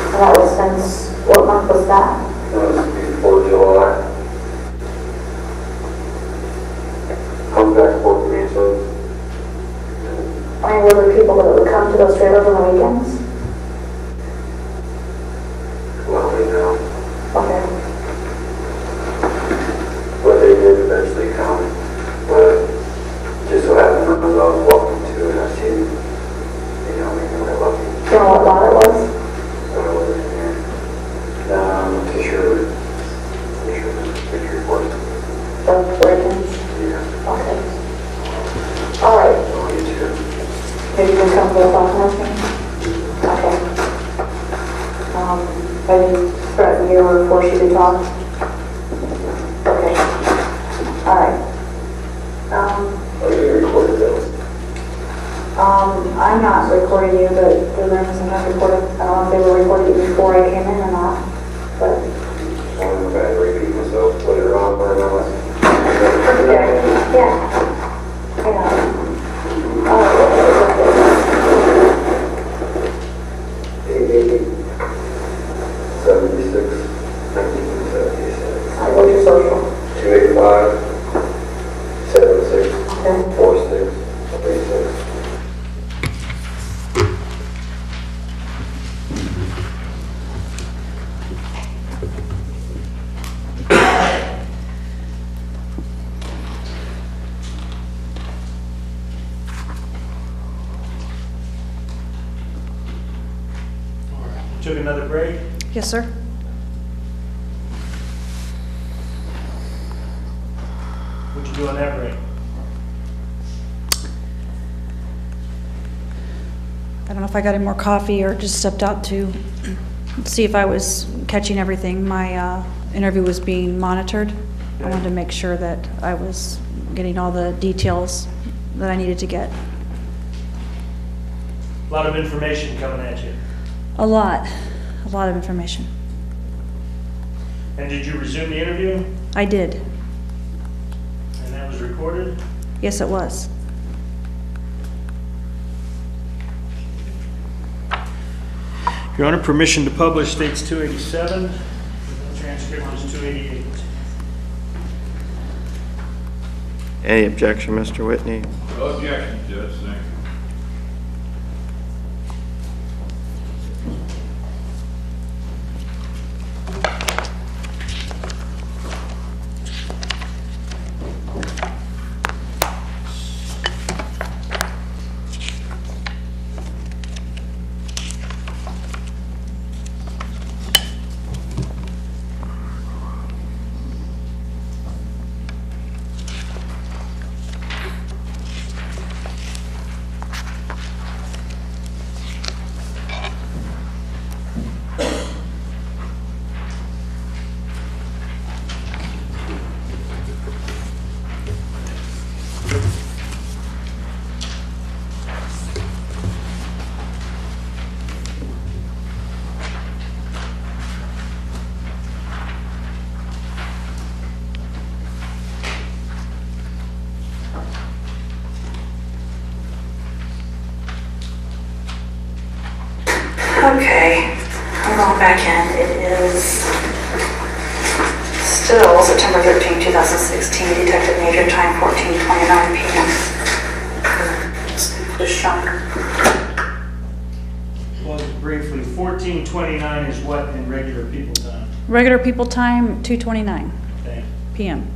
[SPEAKER 5] And that was since, what month was that?
[SPEAKER 6] Before July. I'm back working, so
[SPEAKER 5] I mean, were there people that would come to those trailers on the weekends?
[SPEAKER 6] well, you know,
[SPEAKER 5] Okay.
[SPEAKER 6] but they did eventually come. But just so happened I was walking to and I seen, you know, maybe we're lucky.
[SPEAKER 5] Do you know what lot it was?
[SPEAKER 6] So I wasn't in there. No, I'm not too sure. Which report.
[SPEAKER 5] The break-ins?
[SPEAKER 6] Yeah.
[SPEAKER 5] Okay. All right.
[SPEAKER 6] Oh, you too.
[SPEAKER 5] Maybe you can come to the talk next meeting? Okay. Maybe threaten you or force you to talk? Okay. All right.
[SPEAKER 6] Oh, you recorded those?
[SPEAKER 5] I'm not recording you, but the room is not recorded. I don't know if they were recording you before I came in or not, but.
[SPEAKER 6] I don't know if I had to repeat myself, put it on, or not.
[SPEAKER 5] Okay, yeah. Yeah. All right.
[SPEAKER 6] 76, 1976.
[SPEAKER 5] All right, what's your social?
[SPEAKER 6] 285, 76,
[SPEAKER 5] Okay.
[SPEAKER 6] 46, 36.
[SPEAKER 3] Took another break.
[SPEAKER 2] Yes, sir.
[SPEAKER 3] What'd you do on that break?
[SPEAKER 2] I don't know if I got any more coffee or just stepped out to see if I was catching everything. My interview was being monitored. I wanted to make sure that I was getting all the details that I needed to get.
[SPEAKER 3] A lot of information coming at you.
[SPEAKER 2] A lot of information.
[SPEAKER 3] And did you resume the interview?
[SPEAKER 2] I did.
[SPEAKER 3] And that was recorded?
[SPEAKER 2] Yes, it was.
[SPEAKER 3] Your Honor, permission to publish states 287. The transcript is 288.
[SPEAKER 1] Any objection, Mr. Whitney?
[SPEAKER 4] No objection, Judge, thank you.
[SPEAKER 5] Okay, I'm going back in. It is still September 13, 2016, Detective Major, time 14:29 p.m. Just Shawn.
[SPEAKER 3] Well, briefly, 14:29 is what in regular people time?
[SPEAKER 2] Regular people time, 2:29
[SPEAKER 3] Okay.
[SPEAKER 2] p.m.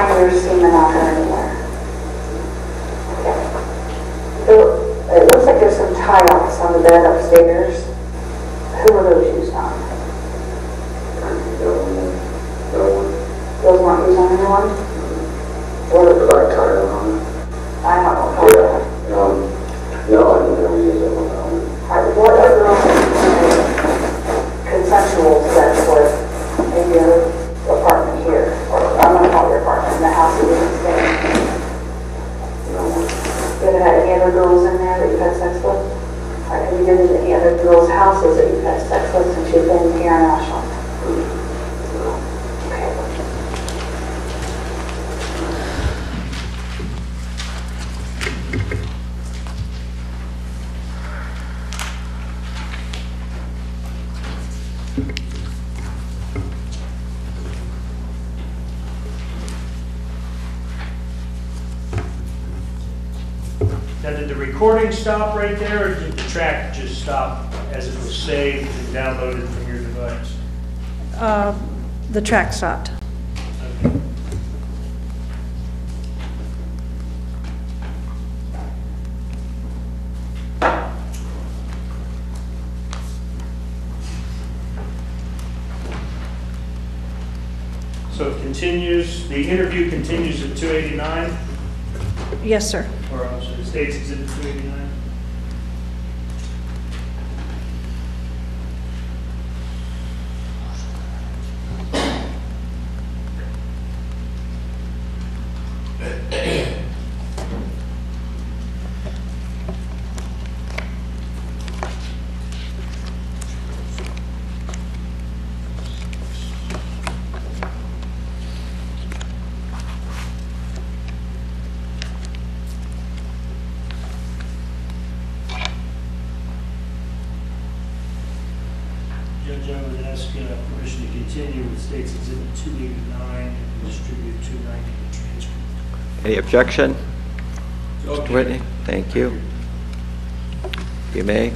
[SPEAKER 5] find your semen out there anywhere. It looks like there's some tie-offs on the bed upstairs. Who were those used on? Those weren't used on anyone?
[SPEAKER 6] What was I tired on?
[SPEAKER 5] I don't know.
[SPEAKER 6] No, I never used it on.
[SPEAKER 5] What other consensual sex was in your apartment here? Or I'm going to call it your apartment, in the house that you can stay in? Have you had any other girls in there that you've had sex with? Or have you been in any other girls' houses that you've had sex with since you've been here in Ashland? Okay.
[SPEAKER 3] Now, did the recording stop right there, or did the track just stop as it was saved and downloaded from your device?
[SPEAKER 2] The track stopped.
[SPEAKER 3] Okay. So it continues, the interview continues at 289,
[SPEAKER 2] Yes, sir.
[SPEAKER 3] or I'm sorry, State's Exhibit 289? Judge, I would ask permission to continue with State's Exhibit 289 and distribute 290 the transcript.
[SPEAKER 1] Any objection? Mr. Whitney, thank you. You may.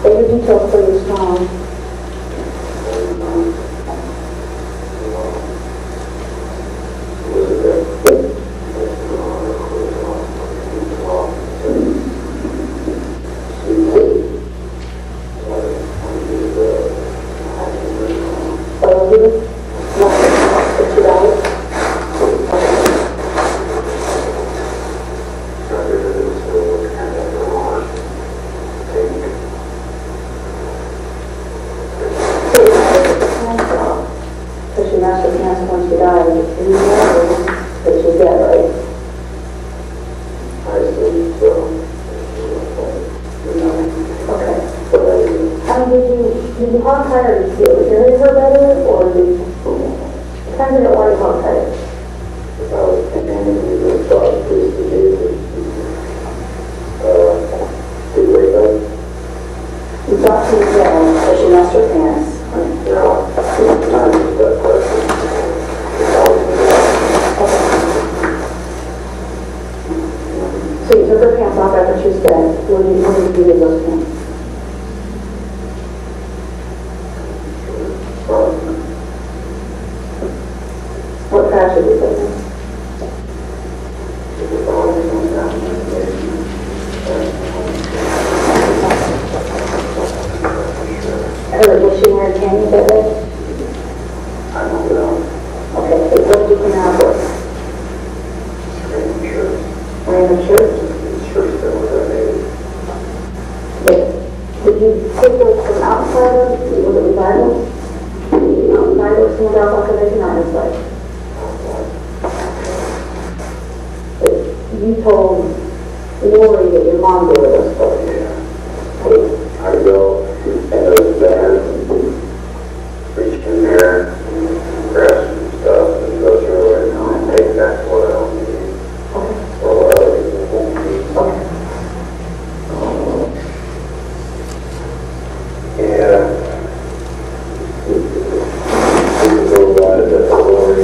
[SPEAKER 5] Your details pretty strong. Did you hog tie her to hear her better, or did you kind of want to hog tie her? You thought she was dead, so she messed her pants. So you took her pants off after she was dead. What did you do with those pants? What trash did you put in? Was she wearing panties that day? I don't know. Okay, so what did you come out with? Wearing a shirt? Shirts that were donated. Did you take those from outside of, was it vinyl? Outside or someone else like a making on inside? You told Lori that your mom did with us, but yeah. I go and those bands reach in there, grab some stuff and go through it and take back what I don't need. Okay. Or what other people won't need. Okay. Yeah. You go by the Lori.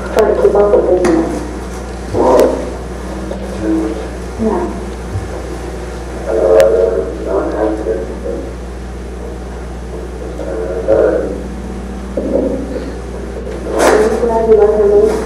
[SPEAKER 5] Try to keep up with business. Yeah. I don't have to. Are you glad you let her leave?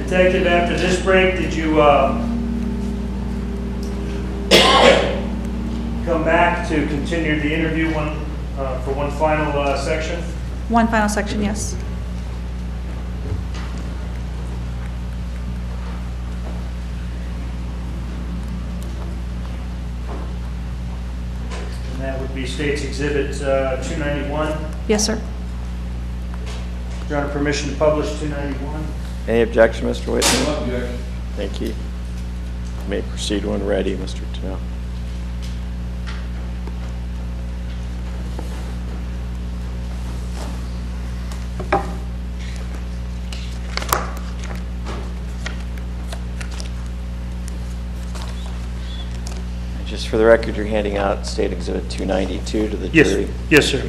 [SPEAKER 3] Detective, after this break, did you come back to continue the interview for one final section?
[SPEAKER 2] One final section, yes.
[SPEAKER 3] And that would be State's Exhibit 291.
[SPEAKER 2] Yes, sir.
[SPEAKER 3] Your Honor, permission to publish 291.
[SPEAKER 1] Any objection, Mr. Whitney?
[SPEAKER 4] No objection.
[SPEAKER 1] Thank you. You may proceed when ready, Mr. Tennell. Just for the record, you're handing out State Exhibit 292 to the jury?
[SPEAKER 3] Yes, sir.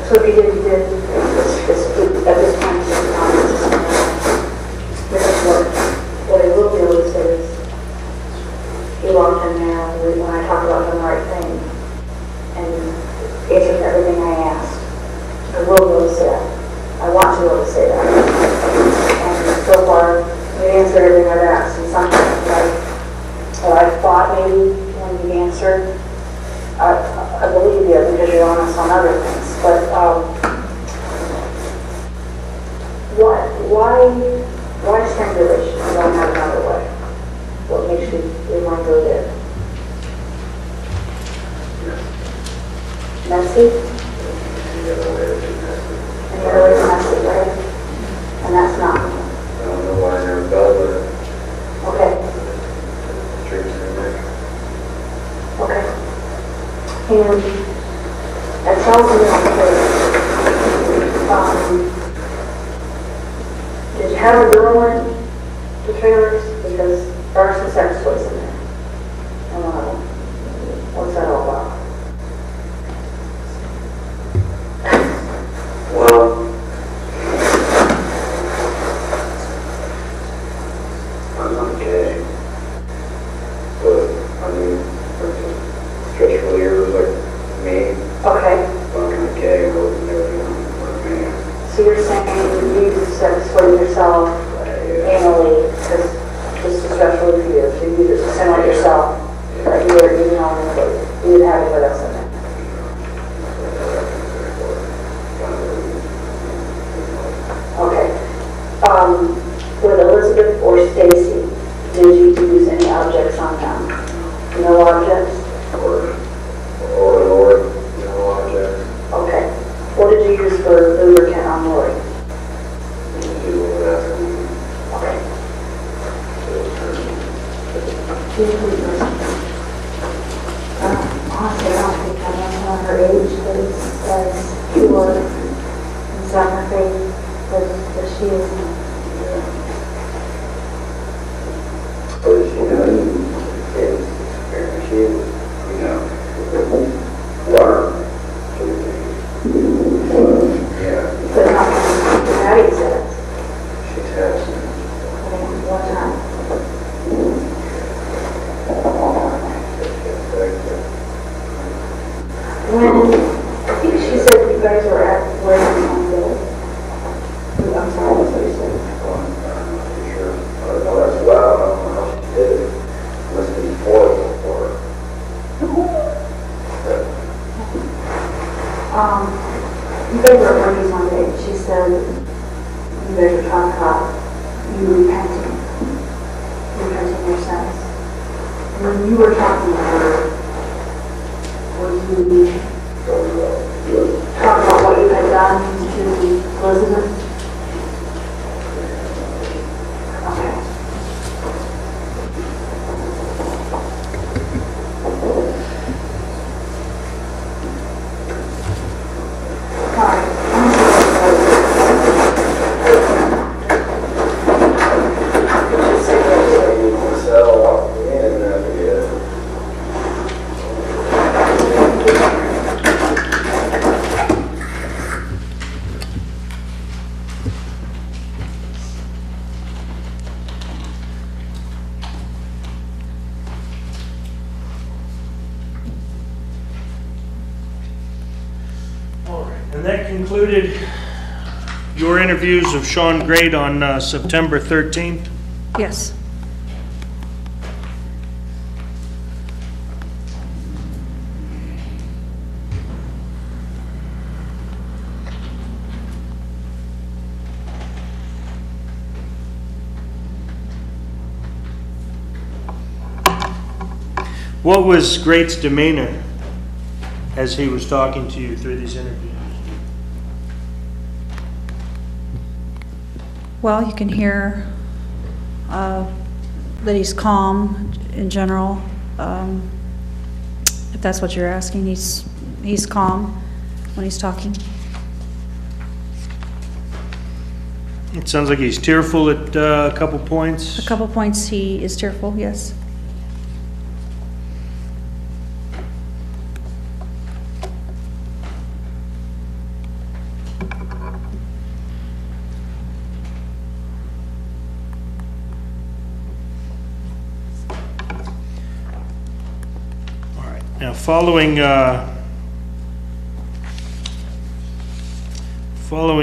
[SPEAKER 5] So if you did, you did. At this point, it's not because what I will be able to say is, he walked in there when I talked about doing the right thing and answered everything I asked. I will be able to say that. I want to be able to say that. And so far, you answered everything I've asked. And sometimes I thought maybe when you answered, I believe you because you're honest on other things. But why strangulation? You don't have another way. What makes you want to go there? Messy? Any other way is messy, right? And that's not.
[SPEAKER 6] I don't know why I never thought about it.
[SPEAKER 5] Okay.
[SPEAKER 6] Drinks in there.
[SPEAKER 5] Okay. And that tells me did you have a girl in the trailers? Because there are some sex toys in there. And one of them. What's that all about?
[SPEAKER 6] Well, I'm not gay, but I mean, stressful years like me,
[SPEAKER 5] Okay.
[SPEAKER 6] I'm kind of gay, but everything like me.
[SPEAKER 5] So you're saying you use sex for yourself anally because this is stressful for you. So you use it to send out yourself. But you were you didn't have anybody else in there. Okay. With Elizabeth or Stacy, did you use any objects on them? No objects?
[SPEAKER 6] Or, no object.
[SPEAKER 5] Okay. What did you use for lubricant on Lori? Okay. Honestly, I don't think I know on her age, but it's as pure and on her face as she is.
[SPEAKER 6] But she knows, she is, learn. Yeah,
[SPEAKER 5] But not how do you say it?
[SPEAKER 6] she tests.
[SPEAKER 5] One time. When, I think she said you guys were at wedding on the, I'm sorry, that's what you said.
[SPEAKER 6] I'm not sure. I don't know that's loud. I don't know how she did it. Must be horrible for her.
[SPEAKER 5] You guys were at Wendy's one day, and she said you guys were talking about you repenting your sins. And when you were talking to her, were you talking about what you had done to Elizabeth? Okay.
[SPEAKER 3] And that concluded your interviews of Shawn Grate on September 13th.
[SPEAKER 2] Yes.
[SPEAKER 3] What was Grate's demeanor as he was talking to you through these interviews?
[SPEAKER 2] Well, you can hear that he's calm in general. If that's what you're asking, he's calm when he's talking.
[SPEAKER 3] It sounds like he's tearful at a couple points.
[SPEAKER 2] A couple points he is tearful, yes.
[SPEAKER 3] Now, following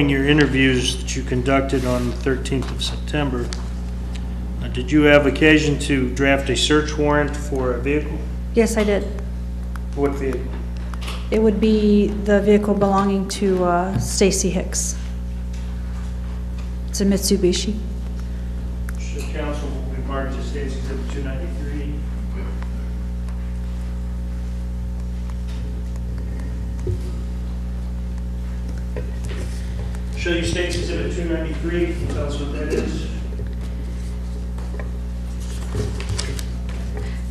[SPEAKER 3] your interviews that you conducted on the 13th of September, did you have occasion to draft a search warrant for a vehicle?
[SPEAKER 2] Yes, I did.
[SPEAKER 3] What vehicle?
[SPEAKER 2] It would be the vehicle belonging to Stacy Hicks. It's a Mitsubishi.
[SPEAKER 3] Should council be marked as State's Exhibit 293? Show you State's Exhibit 293. Can you tell us what that is?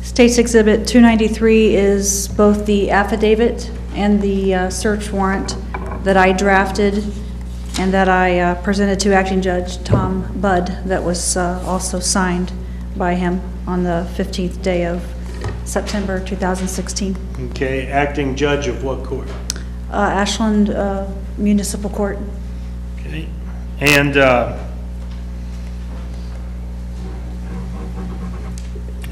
[SPEAKER 2] State's Exhibit 293 is both the affidavit and the search warrant that I drafted and that I presented to Acting Judge Tom Budd, that was also signed by him on the 15th day of September 2016.
[SPEAKER 3] Okay, acting judge of what court?
[SPEAKER 2] Ashland Municipal Court.
[SPEAKER 3] Okay, and I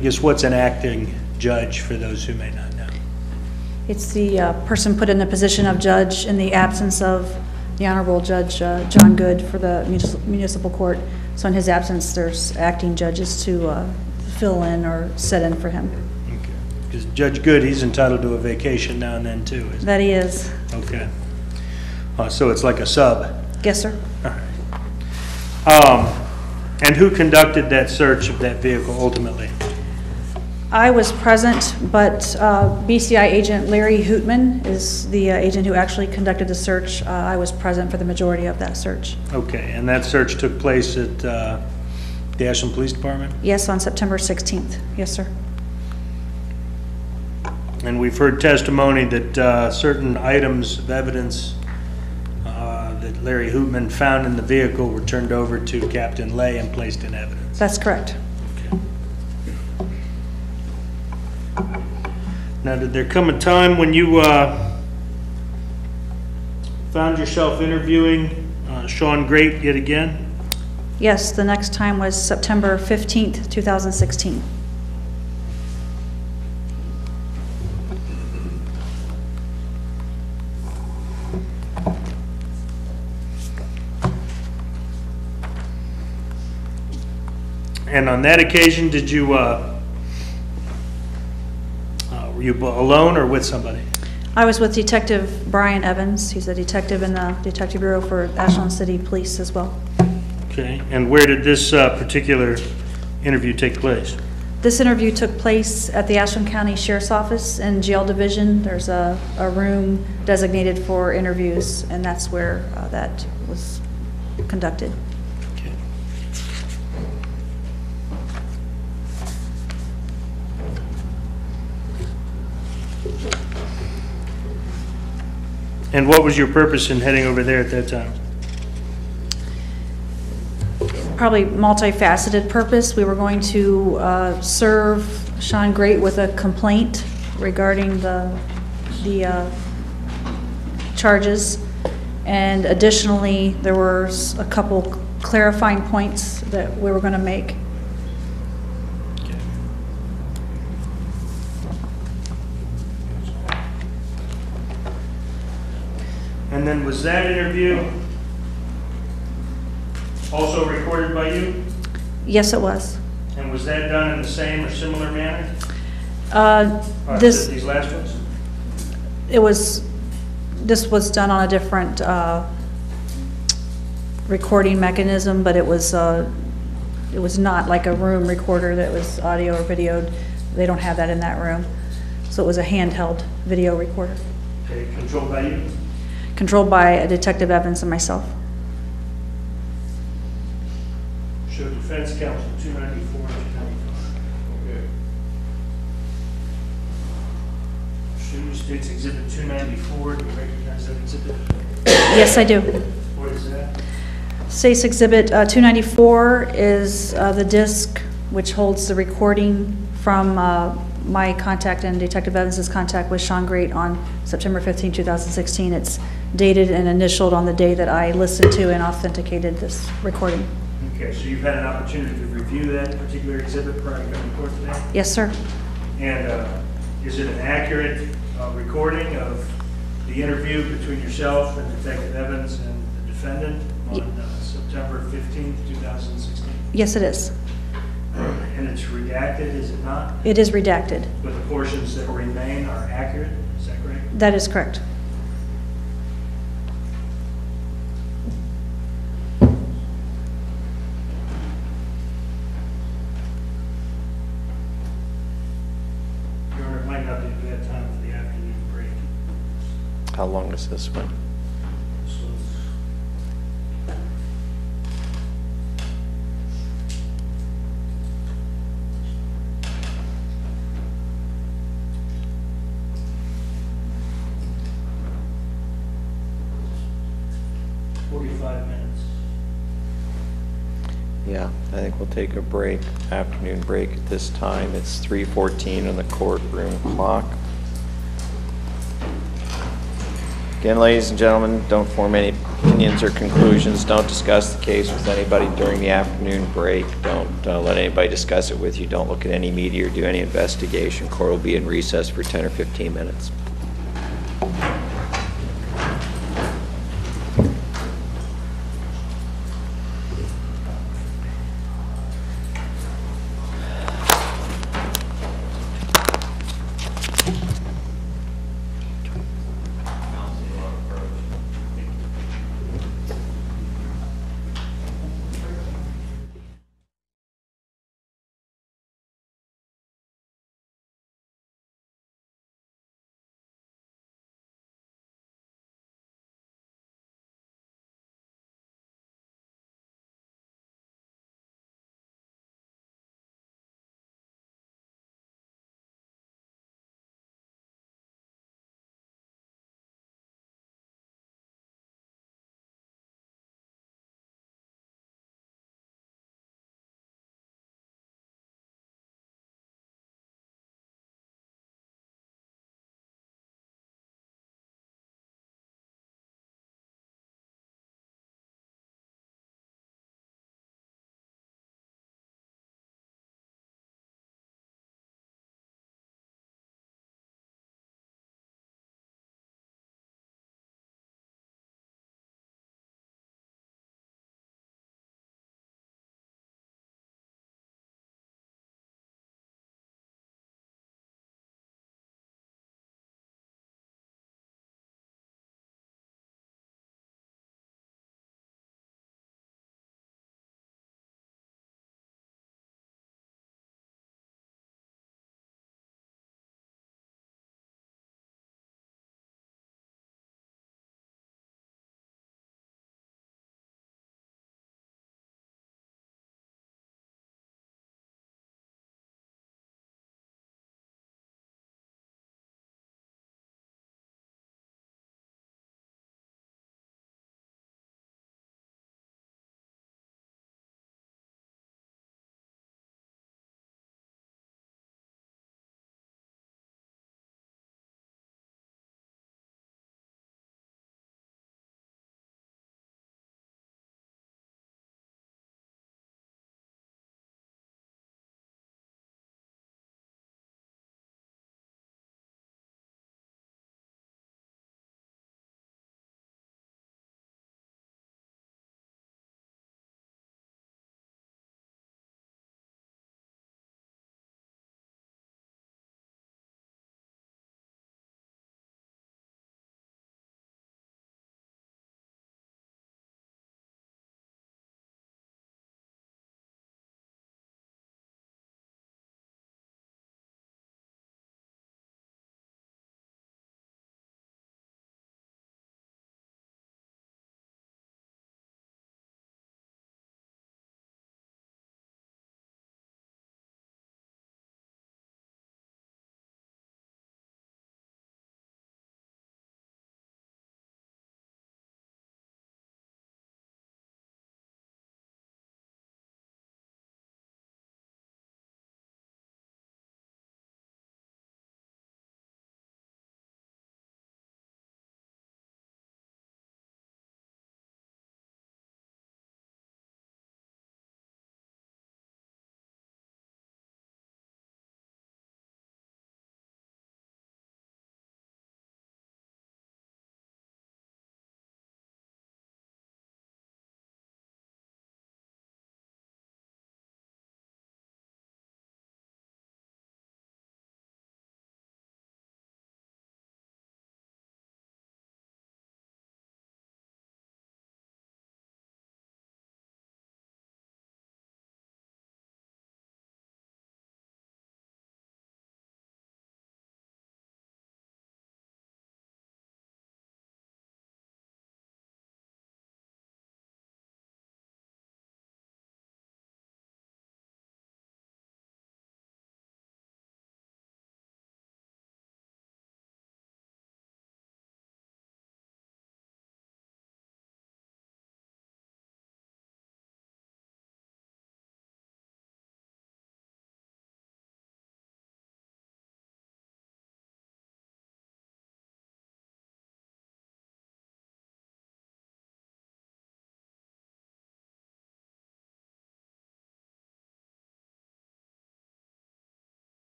[SPEAKER 3] guess what's an acting judge for those who may not know?
[SPEAKER 2] It's the person put in the position of judge in the absence of the Honorable Judge John Good for the municipal court. So in his absence, there's acting judges to fill in or set in for him.
[SPEAKER 3] Okay, because Judge Good, he's entitled to a vacation now and then too, isn't
[SPEAKER 2] That he is.
[SPEAKER 3] he? Okay. So it's like a sub.
[SPEAKER 2] Yes, sir.
[SPEAKER 3] All right. And who conducted that search of that vehicle ultimately?
[SPEAKER 2] I was present, but BCI agent Larry Hootman is the agent who actually conducted the search. I was present for the majority of that search.
[SPEAKER 3] Okay, and that search took place at the Ashland Police Department?
[SPEAKER 2] Yes, on September 16th. Yes, sir.
[SPEAKER 3] And we've heard testimony that certain items of evidence that Larry Hootman found in the vehicle were turned over to Captain Lay and placed in evidence.
[SPEAKER 2] That's correct.
[SPEAKER 3] Okay. Now, did there come a time when you found yourself interviewing Shawn Grate yet again?
[SPEAKER 2] Yes, the next time was September 15th, 2016.
[SPEAKER 3] And on that occasion, did you, were you alone or with somebody?
[SPEAKER 2] I was with Detective Brian Evans. He's a detective in the Detective Bureau for Ashland City Police as well.
[SPEAKER 3] Okay, and where did this particular interview take place?
[SPEAKER 2] This interview took place at the Ashland County Sheriff's Office in Jail Division. There's a room designated for interviews, and that's where that was conducted.
[SPEAKER 3] Okay. And what was your purpose in heading over there at that time?
[SPEAKER 2] Probably multifaceted purpose. We were going to serve Shawn Grate with a complaint regarding the charges, and additionally there were a couple clarifying points that we were going to make.
[SPEAKER 3] And then was that interview also recorded by you?
[SPEAKER 2] Yes, it was.
[SPEAKER 3] And was that done in the same or similar manner? These last ones?
[SPEAKER 2] This was done on a different recording mechanism, but it was not like a room recorder that was audio or videoed. They don't have that in that room. So it was a handheld video recorder.
[SPEAKER 3] Okay, controlled by you?
[SPEAKER 2] Controlled by Detective Evans and myself.
[SPEAKER 3] Show defense counsel 294 and 295.
[SPEAKER 4] Okay.
[SPEAKER 3] Show states exhibit 294. Do you recognize that exhibit?
[SPEAKER 2] Yes, I do.
[SPEAKER 3] What is that?
[SPEAKER 2] State's Exhibit 294 is the disc which holds the recording from my contact and Detective Evans' contact with Shawn Grate on September 15, 2016. It's dated and initialed on the day that I listened to and authenticated this recording.
[SPEAKER 3] Okay, so you've had an opportunity to review that particular exhibit prior to coming to court today?
[SPEAKER 2] Yes, sir.
[SPEAKER 3] And Is it an accurate recording of the interview between yourself and Detective Evans and the defendant on September 15th, 2016?
[SPEAKER 2] Yes, it is.
[SPEAKER 3] And it's redacted, is it not?
[SPEAKER 2] It is redacted.
[SPEAKER 3] But the portions that remain are accurate, is that correct?
[SPEAKER 2] That is correct.
[SPEAKER 3] Your Honor, it might not be a bad time for the afternoon break.
[SPEAKER 1] How long is this one?
[SPEAKER 3] This was $45 minutes.
[SPEAKER 1] Yeah, I think we'll take a break, afternoon break at this time. It's 3:14 on the courtroom clock. Again, ladies and gentlemen, don't form any opinions or conclusions. Don't discuss the case with anybody during the afternoon break. Don't let anybody discuss it with you. Don't look at any media or do any investigation. Court will be in recess for 10 or 15 minutes.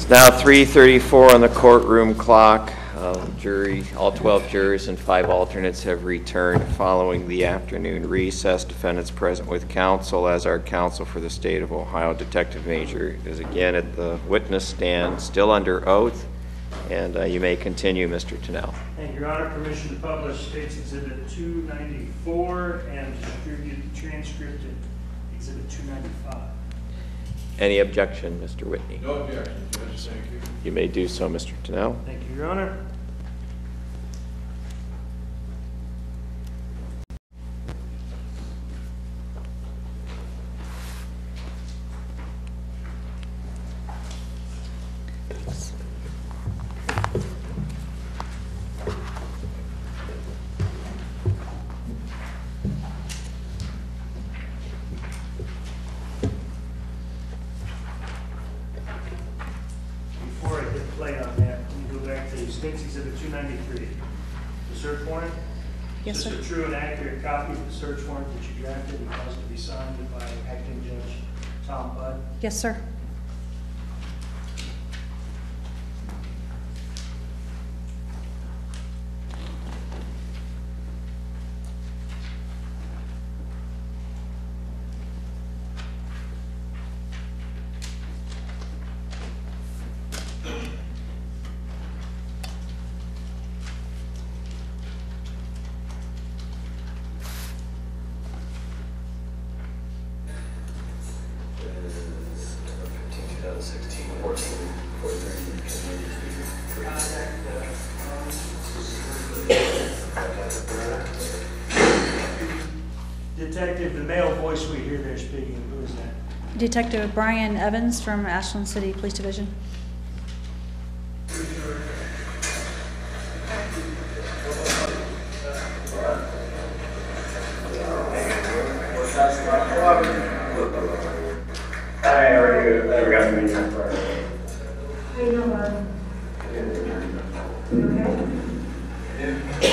[SPEAKER 1] Now 3:34 on the courtroom clock. Jury, all 12 jurors and 5 alternates have returned following the afternoon recess. Defendants present with counsel as our counsel for the state of Ohio. Detective Major is again at the witness stand, still under oath, and you may continue, Mr. Tennell.
[SPEAKER 3] Thank you, Your Honor. Permission to publish State's Exhibit 294 and distribute the transcript in Exhibit 295.
[SPEAKER 1] Any objection, Mr. Whitney?
[SPEAKER 4] No objection, Judge, thank you.
[SPEAKER 1] You may do so, Mr. Tennell.
[SPEAKER 3] Thank you, Your Honor. Before I hit play on that, let me go back to State's Exhibit 293. The search warrant?
[SPEAKER 2] Yes,
[SPEAKER 3] Is
[SPEAKER 2] sir.
[SPEAKER 3] this a true and accurate copy of the search warrant that you drafted and caused to be signed by Acting Judge Tom Budd?
[SPEAKER 2] Yes, sir.
[SPEAKER 3] Detective, the male voice we hear there speaking, who is that?
[SPEAKER 2] Detective Brian Evans from Ashland City Police Division.
[SPEAKER 6] I already got the meeting prior.
[SPEAKER 5] How you doing, bud? You okay?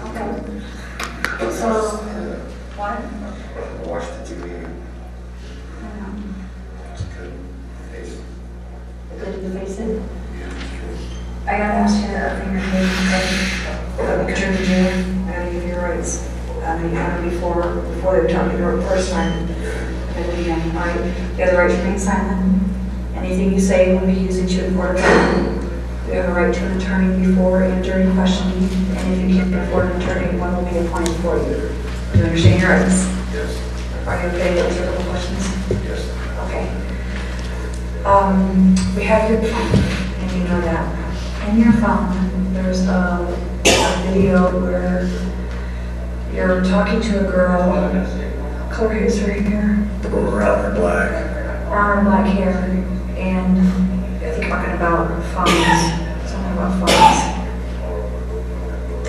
[SPEAKER 5] Okay. So, what?
[SPEAKER 6] I watched the TV. Just couldn't face it.
[SPEAKER 5] Good to face it? I gotta ask you a thing or two, because you're in jail, I gotta give you your rights. You had it before they were talking to you the first time. And then again, all right? You have the right to remain silent. Anything you say will be used against you in court of law. You have a right to an attorney before and during questioning, and if you can't afford an attorney, one will be appointed for you. Do you understand your rights?
[SPEAKER 6] Yes.
[SPEAKER 5] Are you okay to answer a couple questions?
[SPEAKER 6] Yes.
[SPEAKER 5] Okay. We have your phone, and you know that. In your phone, there's a video where you're talking to a girl. Color hair's her hair.
[SPEAKER 6] Brown or black?
[SPEAKER 5] Brown or black hair, and I think talking about phones. Something about phones.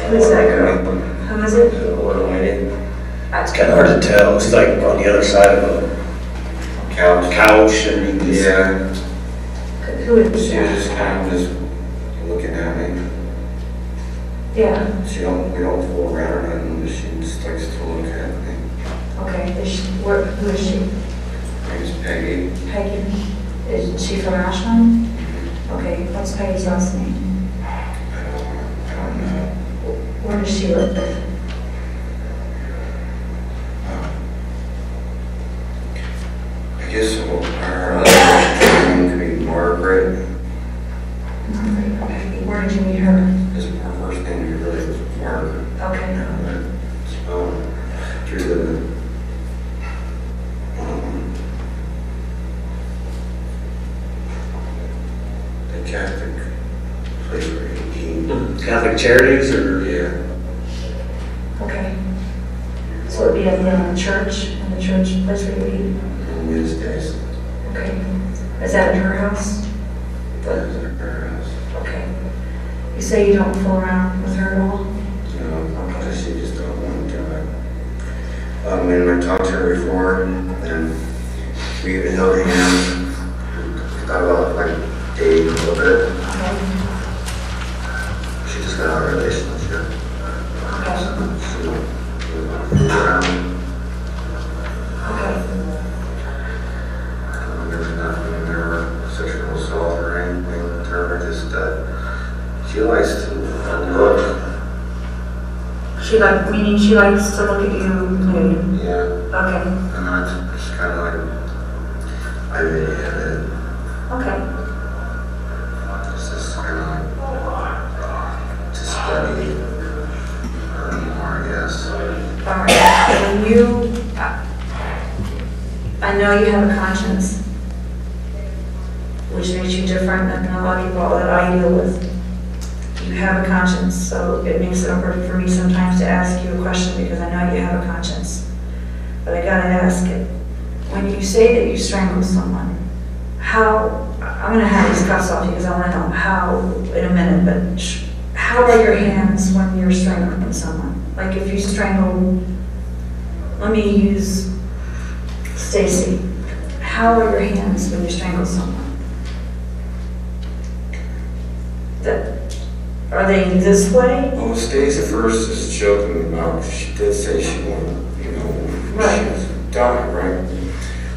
[SPEAKER 5] Who is that girl? Who is it?
[SPEAKER 7] It's kind of hard to tell. It's like on the other side of a couch and you can just,
[SPEAKER 5] Who is
[SPEAKER 6] She was just kind of just looking at me.
[SPEAKER 5] Yeah,
[SPEAKER 6] We don't fool around or nothing, but she just likes to look at me.
[SPEAKER 5] okay. Who is she?
[SPEAKER 6] Her name's Peggy.
[SPEAKER 5] Peggy. Is she from Ashland? Okay, what's Peggy's last name?
[SPEAKER 6] I don't know.
[SPEAKER 5] Where does she live?
[SPEAKER 6] I guess her other name could be Margaret.
[SPEAKER 5] Okay, where did you meet her?
[SPEAKER 6] Her first name really was Margaret.
[SPEAKER 5] Okay.
[SPEAKER 6] Through the Catholic place where he
[SPEAKER 7] Catholic Charities or?
[SPEAKER 6] yeah,
[SPEAKER 5] Okay. So it'd be at the church, in the church place where you eat?
[SPEAKER 6] on Wednesdays.
[SPEAKER 5] Okay. Is that at her house?
[SPEAKER 6] That was at her house.
[SPEAKER 5] Okay. You say you don't fool around with her at all?
[SPEAKER 6] No, because she just don't want to do it. And I talked to her before, and we even held hands. Thought about like dating a little bit.
[SPEAKER 5] Okay.
[SPEAKER 6] She just got out of a relationship.
[SPEAKER 5] Okay.
[SPEAKER 6] She moved around.
[SPEAKER 5] Okay.
[SPEAKER 6] There's nothing there, sexual assault.
[SPEAKER 7] She likes to look.
[SPEAKER 5] Meaning she likes to look at you nude?
[SPEAKER 7] Yeah.
[SPEAKER 5] Okay,
[SPEAKER 7] And it's kind of like, I really have it.
[SPEAKER 5] okay.
[SPEAKER 7] It's just kind of like, to study her more, I guess.
[SPEAKER 5] All right, when you, I know you have a conscience, which makes you different than a lot of people that I deal with. You have a conscience, so it makes it hard for me sometimes to ask you a question because I know you have a conscience. But I gotta ask it. When you say that you strangled someone, how, I'm gonna have these cuffs off you because I wanna know how in a minute, but how are your hands when you're strangling someone? Like if you strangle, let me use Stacy. How are your hands when you strangle someone? Are they this way?
[SPEAKER 6] Well, Stacy first is joking about, she did say she wanted, she was dying, right?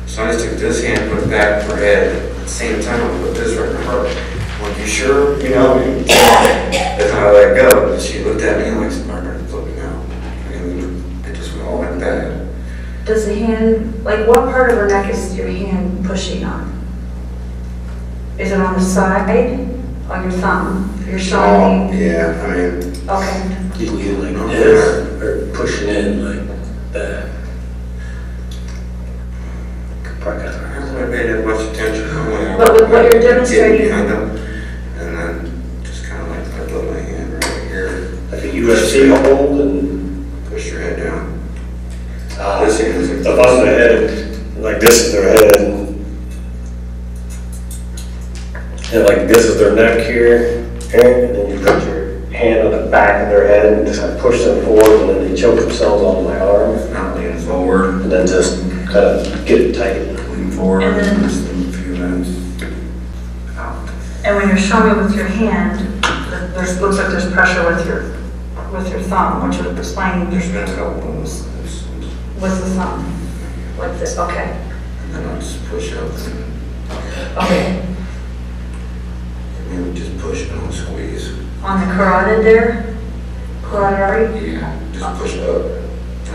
[SPEAKER 6] So I just took this hand, put it back in her head, at the same time, I put this right in her heart. I'm like, you sure? That's how I let go. And she looked at me like, Margaret's looking out. And it just all went bad.
[SPEAKER 5] Does the hand, like what part of her neck is your hand pushing on? Is it on the side? On your thumb? You're showing me?
[SPEAKER 6] Yeah, I mean,
[SPEAKER 5] Okay.
[SPEAKER 7] You like this, or pushing in like that. Probably got
[SPEAKER 6] I haven't paid that much attention.
[SPEAKER 5] But with what you're demonstrating-
[SPEAKER 6] Getting behind them, and then just kind of like, I put my hand right here.
[SPEAKER 7] like a UFC hold and.
[SPEAKER 6] Push your head down.
[SPEAKER 7] This
[SPEAKER 6] This hand is like.
[SPEAKER 7] If I'm the head, like this is their head. And like this is their neck here, and then you put your hand on the back of their head and just kind of push them forward, and then they choke themselves on my arm,
[SPEAKER 6] Not leaning forward,
[SPEAKER 7] and then just kind of get it tight.
[SPEAKER 6] lean forward,
[SPEAKER 5] And then-
[SPEAKER 6] just a few minutes. Out.
[SPEAKER 5] And when you're showing me with your hand, looks like there's pressure with your thumb, which would explain
[SPEAKER 6] There's been a couple of those.
[SPEAKER 5] with the thumb. Like this, okay.
[SPEAKER 6] And then I'll just push up
[SPEAKER 5] Okay.
[SPEAKER 6] and just push and I'll squeeze.
[SPEAKER 5] On the carotid there? Carotid artery?
[SPEAKER 6] Yeah, just push up.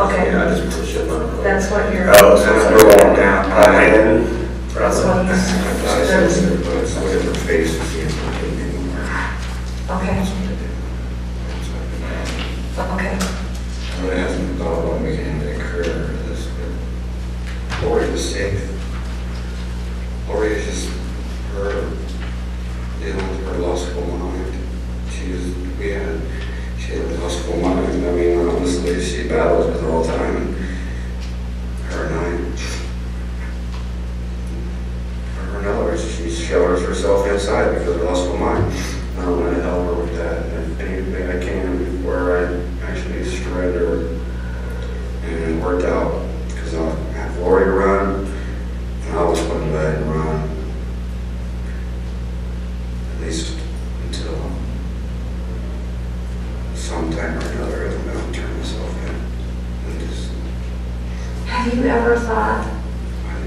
[SPEAKER 5] Okay.
[SPEAKER 6] Yeah, I just push up.
[SPEAKER 5] That's what you're,
[SPEAKER 7] Oh, so it's like going down my hand.
[SPEAKER 5] that's what
[SPEAKER 6] I
[SPEAKER 5] he's,
[SPEAKER 6] just put it so in her face to see if I can get anywhere.
[SPEAKER 5] okay, okay.
[SPEAKER 6] I hasn't thought about making it occur this, but Lori was sick. Lori is just her dealing with her logical mind. She had a logical mind. I mean, honestly, she battles with her all the time. And her and another, she shelters herself inside because of her logical mind. I'm going to help her with that. And any way I can, where I actually shred her and worked out, because I'll have Lori to run, and I'll just put in bed and run, at least until sometime or another, I'm going to turn myself in. And just,
[SPEAKER 5] Have you ever thought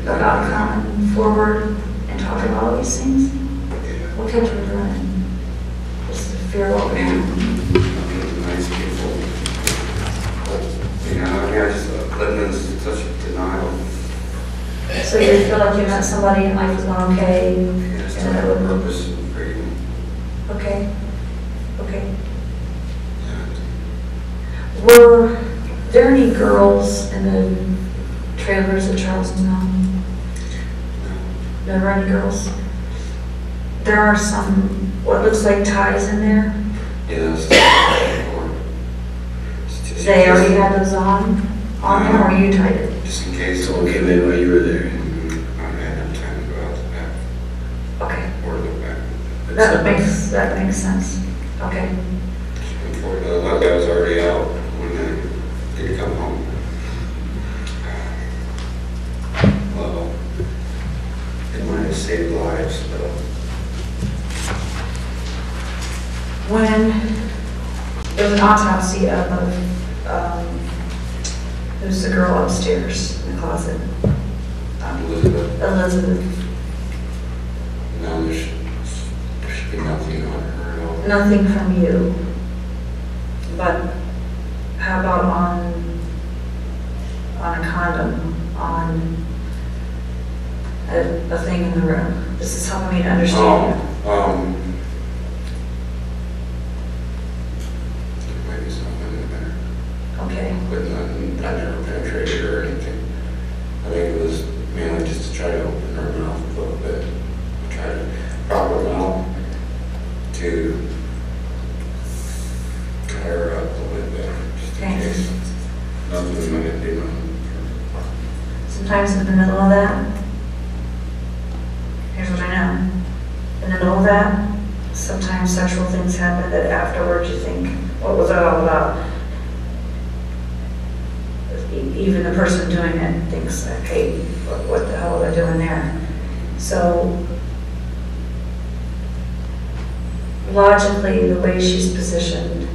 [SPEAKER 5] about coming forward and talking about all these things?
[SPEAKER 6] yeah,
[SPEAKER 5] What kept you running? Just the fear of what would happen?
[SPEAKER 6] being nice people. But, you know, I mean, I just living in such denial.
[SPEAKER 5] So you feel like you met somebody and life was going okay?
[SPEAKER 6] Yeah, it's
[SPEAKER 5] and
[SPEAKER 6] not
[SPEAKER 5] it
[SPEAKER 6] her
[SPEAKER 5] would-
[SPEAKER 6] purpose and freedom.
[SPEAKER 5] Okay, okay.
[SPEAKER 6] Yeah.
[SPEAKER 5] Were there any girls in the trailers at Charleston? Never any girls? There are some, what looks like ties in there.
[SPEAKER 6] Yes.
[SPEAKER 5] They already had those on them, or you tied it?
[SPEAKER 6] Just in case.
[SPEAKER 7] Someone came in while you were there.
[SPEAKER 6] I had no time to go out the back
[SPEAKER 5] Okay,
[SPEAKER 6] or look back.
[SPEAKER 5] that makes sense. Okay,
[SPEAKER 6] Unfortunately, a lot of guys already out when they did come home. Well, it might have saved lives, but
[SPEAKER 5] when there was an autopsy of, who's the girl upstairs in the closet?
[SPEAKER 6] Elizabeth,
[SPEAKER 5] Elizabeth.
[SPEAKER 6] now there should be nothing on her at all.
[SPEAKER 5] nothing from you, but how about on a condom, on a thing in the room? This is helping me to understand you.
[SPEAKER 6] There might be something in there,
[SPEAKER 5] Okay,
[SPEAKER 6] but not never penetrated or anything. I think it was mainly just to try to open her mouth a little bit, try to prop her mouth to tie her up a little bit, just in
[SPEAKER 5] Okay.
[SPEAKER 6] case nothing might be wrong.
[SPEAKER 5] sometimes in the middle of that, here's what I know. In the middle of that, sometimes sexual things happen that afterwards you think, what was that all about? Even the person doing it thinks, hey, what the hell are they doing there? So, logically, the way she's positioned,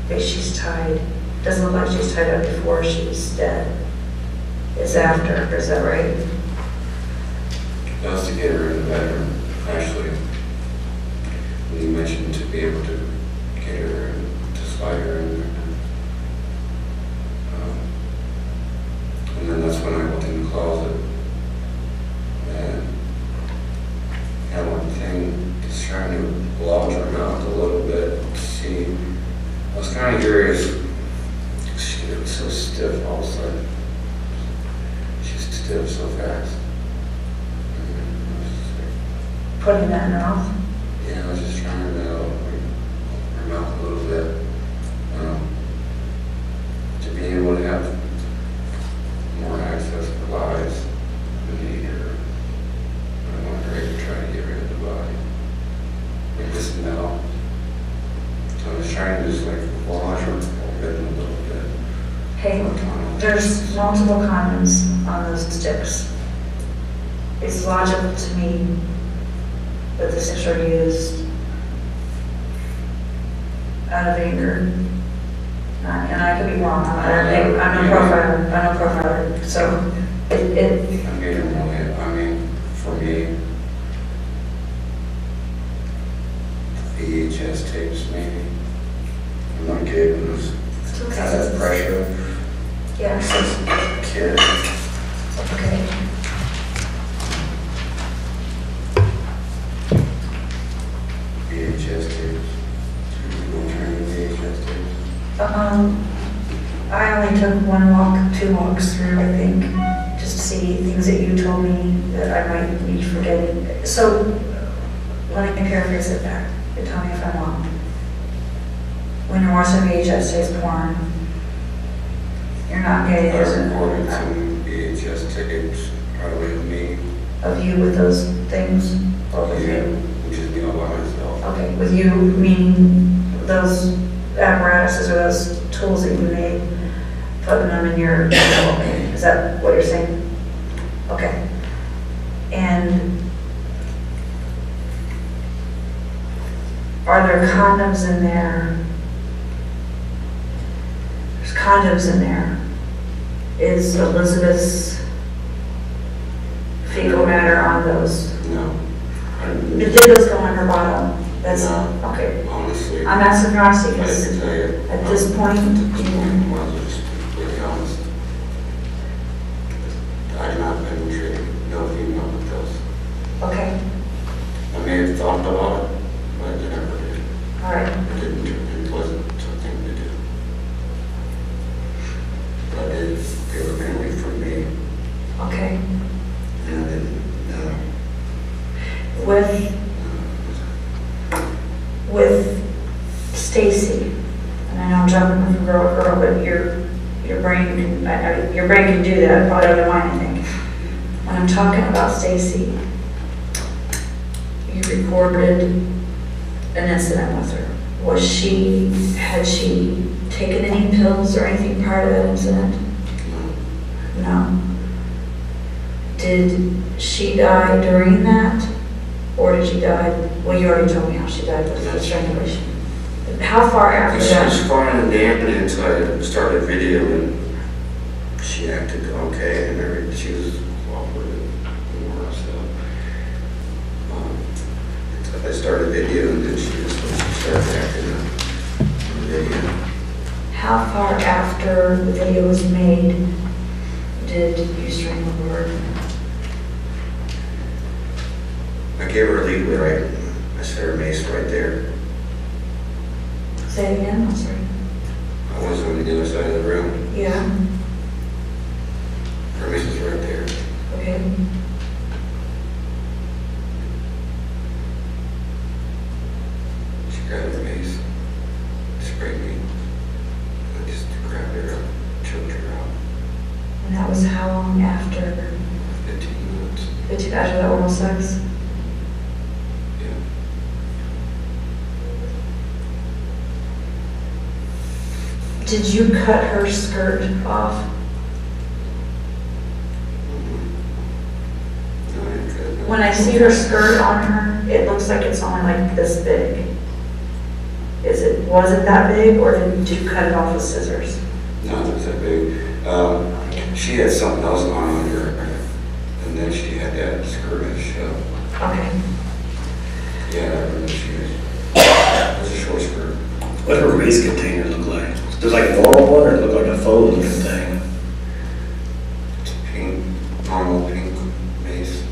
[SPEAKER 5] the way she's tied, doesn't look like she's tied up before she's dead. It's after, is that right?
[SPEAKER 6] That was to get her in the bedroom, actually. When you mentioned to be able to get her and to slide her in there. And then that's when I went in the closet. And had one thing, just trying to lodge her mouth a little bit to see. I was kind of curious. She was so stiff all of a sudden. She's stiff so fast.
[SPEAKER 5] Putting that in her mouth?
[SPEAKER 6] Yeah, I was just trying to open her mouth a little bit. To be able to have more access to lives than need her. I want her to try to get rid of the body. Like this now. So I was trying to just like wash her forehead a little bit.
[SPEAKER 5] Hey, there's multiple condoms on those sticks. It's logical to me that the sticks are used out of anger. And I could be wrong, I'm no profiler, so it
[SPEAKER 6] I'm getting really, I mean, for me, VHS tapes maybe. I'm not kidding, it was kind of pressure.
[SPEAKER 5] yeah,
[SPEAKER 6] Since a kid.
[SPEAKER 5] okay.
[SPEAKER 6] VHS tapes. People turning VHS tapes.
[SPEAKER 5] I only took 2 walks through, I think, just to see things that you told me that I might be forgetting. So, let me paraphrase it back, and tell me if I'm wrong. When you're watching VHS tapes porn, you're not getting
[SPEAKER 6] I recorded some VHS tapes, probably of me.
[SPEAKER 5] of you with those things, or with
[SPEAKER 6] Yeah,
[SPEAKER 5] you?
[SPEAKER 6] which is me all by myself.
[SPEAKER 5] Okay, with you meaning those apparatuses or those tools that you made, putting them in your, is that what you're saying? Okay. And are there condoms in there? There's condoms in there. Is Elizabeth's fecal matter on those?
[SPEAKER 6] No.
[SPEAKER 5] Did those go on her bottom? That's,
[SPEAKER 6] No.
[SPEAKER 5] okay.
[SPEAKER 6] Honestly.
[SPEAKER 5] I'm asking for honesty
[SPEAKER 6] I
[SPEAKER 5] because
[SPEAKER 6] can tell you.
[SPEAKER 5] at this point,
[SPEAKER 6] At this point, well, I'll just be completely honest. I did not penetrate no female with those.
[SPEAKER 5] okay,
[SPEAKER 6] I may have thought about it, but I never did.
[SPEAKER 5] all right.
[SPEAKER 6] It wasn't something to do. But they were mainly for me.
[SPEAKER 5] Okay.
[SPEAKER 6] And I didn't,
[SPEAKER 5] With Stacy, and I know I'm jumping from girl to girl, but your brain can do that. I probably don't know why I think. When I'm talking about Stacy, you recorded an incident with her. Had she taken any pills or anything prior to that incident? No. Did she die during that? Or did she die, well, you already told me how she died with the strangulation. How far after
[SPEAKER 6] she
[SPEAKER 5] that?
[SPEAKER 6] was fine and dandy until I started videoing. She acted okay and everything. She was cooperative more, so. I started videoing and she just was said that in the video.
[SPEAKER 5] How far after the video was made did you strangle her?
[SPEAKER 6] I gave her legally right. I set her mace right there.
[SPEAKER 5] Say it again, I'm sorry.
[SPEAKER 6] I was on the other side of the room.
[SPEAKER 5] Yeah,
[SPEAKER 6] Her mace was right there.
[SPEAKER 5] okay.
[SPEAKER 6] She grabbed the mace, sprayed me. I just grabbed her up, choked her out.
[SPEAKER 5] And that was how long after,
[SPEAKER 6] 15 minutes.
[SPEAKER 5] after the oral sex?
[SPEAKER 6] Yeah.
[SPEAKER 5] Did you cut her skirt off?
[SPEAKER 6] No, I didn't cut it.
[SPEAKER 5] When I see her skirt on her, it looks like it's only like this big. Was it that big, or did you cut it off with scissors?
[SPEAKER 6] No, it was that big. She had something else on under her, and then she had that skirt and show.
[SPEAKER 5] Okay.
[SPEAKER 6] Yeah, I remember she was, it was a short skirt.
[SPEAKER 7] What her waste container look like? Does like a normal one, or it look like a phone looking thing?
[SPEAKER 6] It's pink, normal pink mace.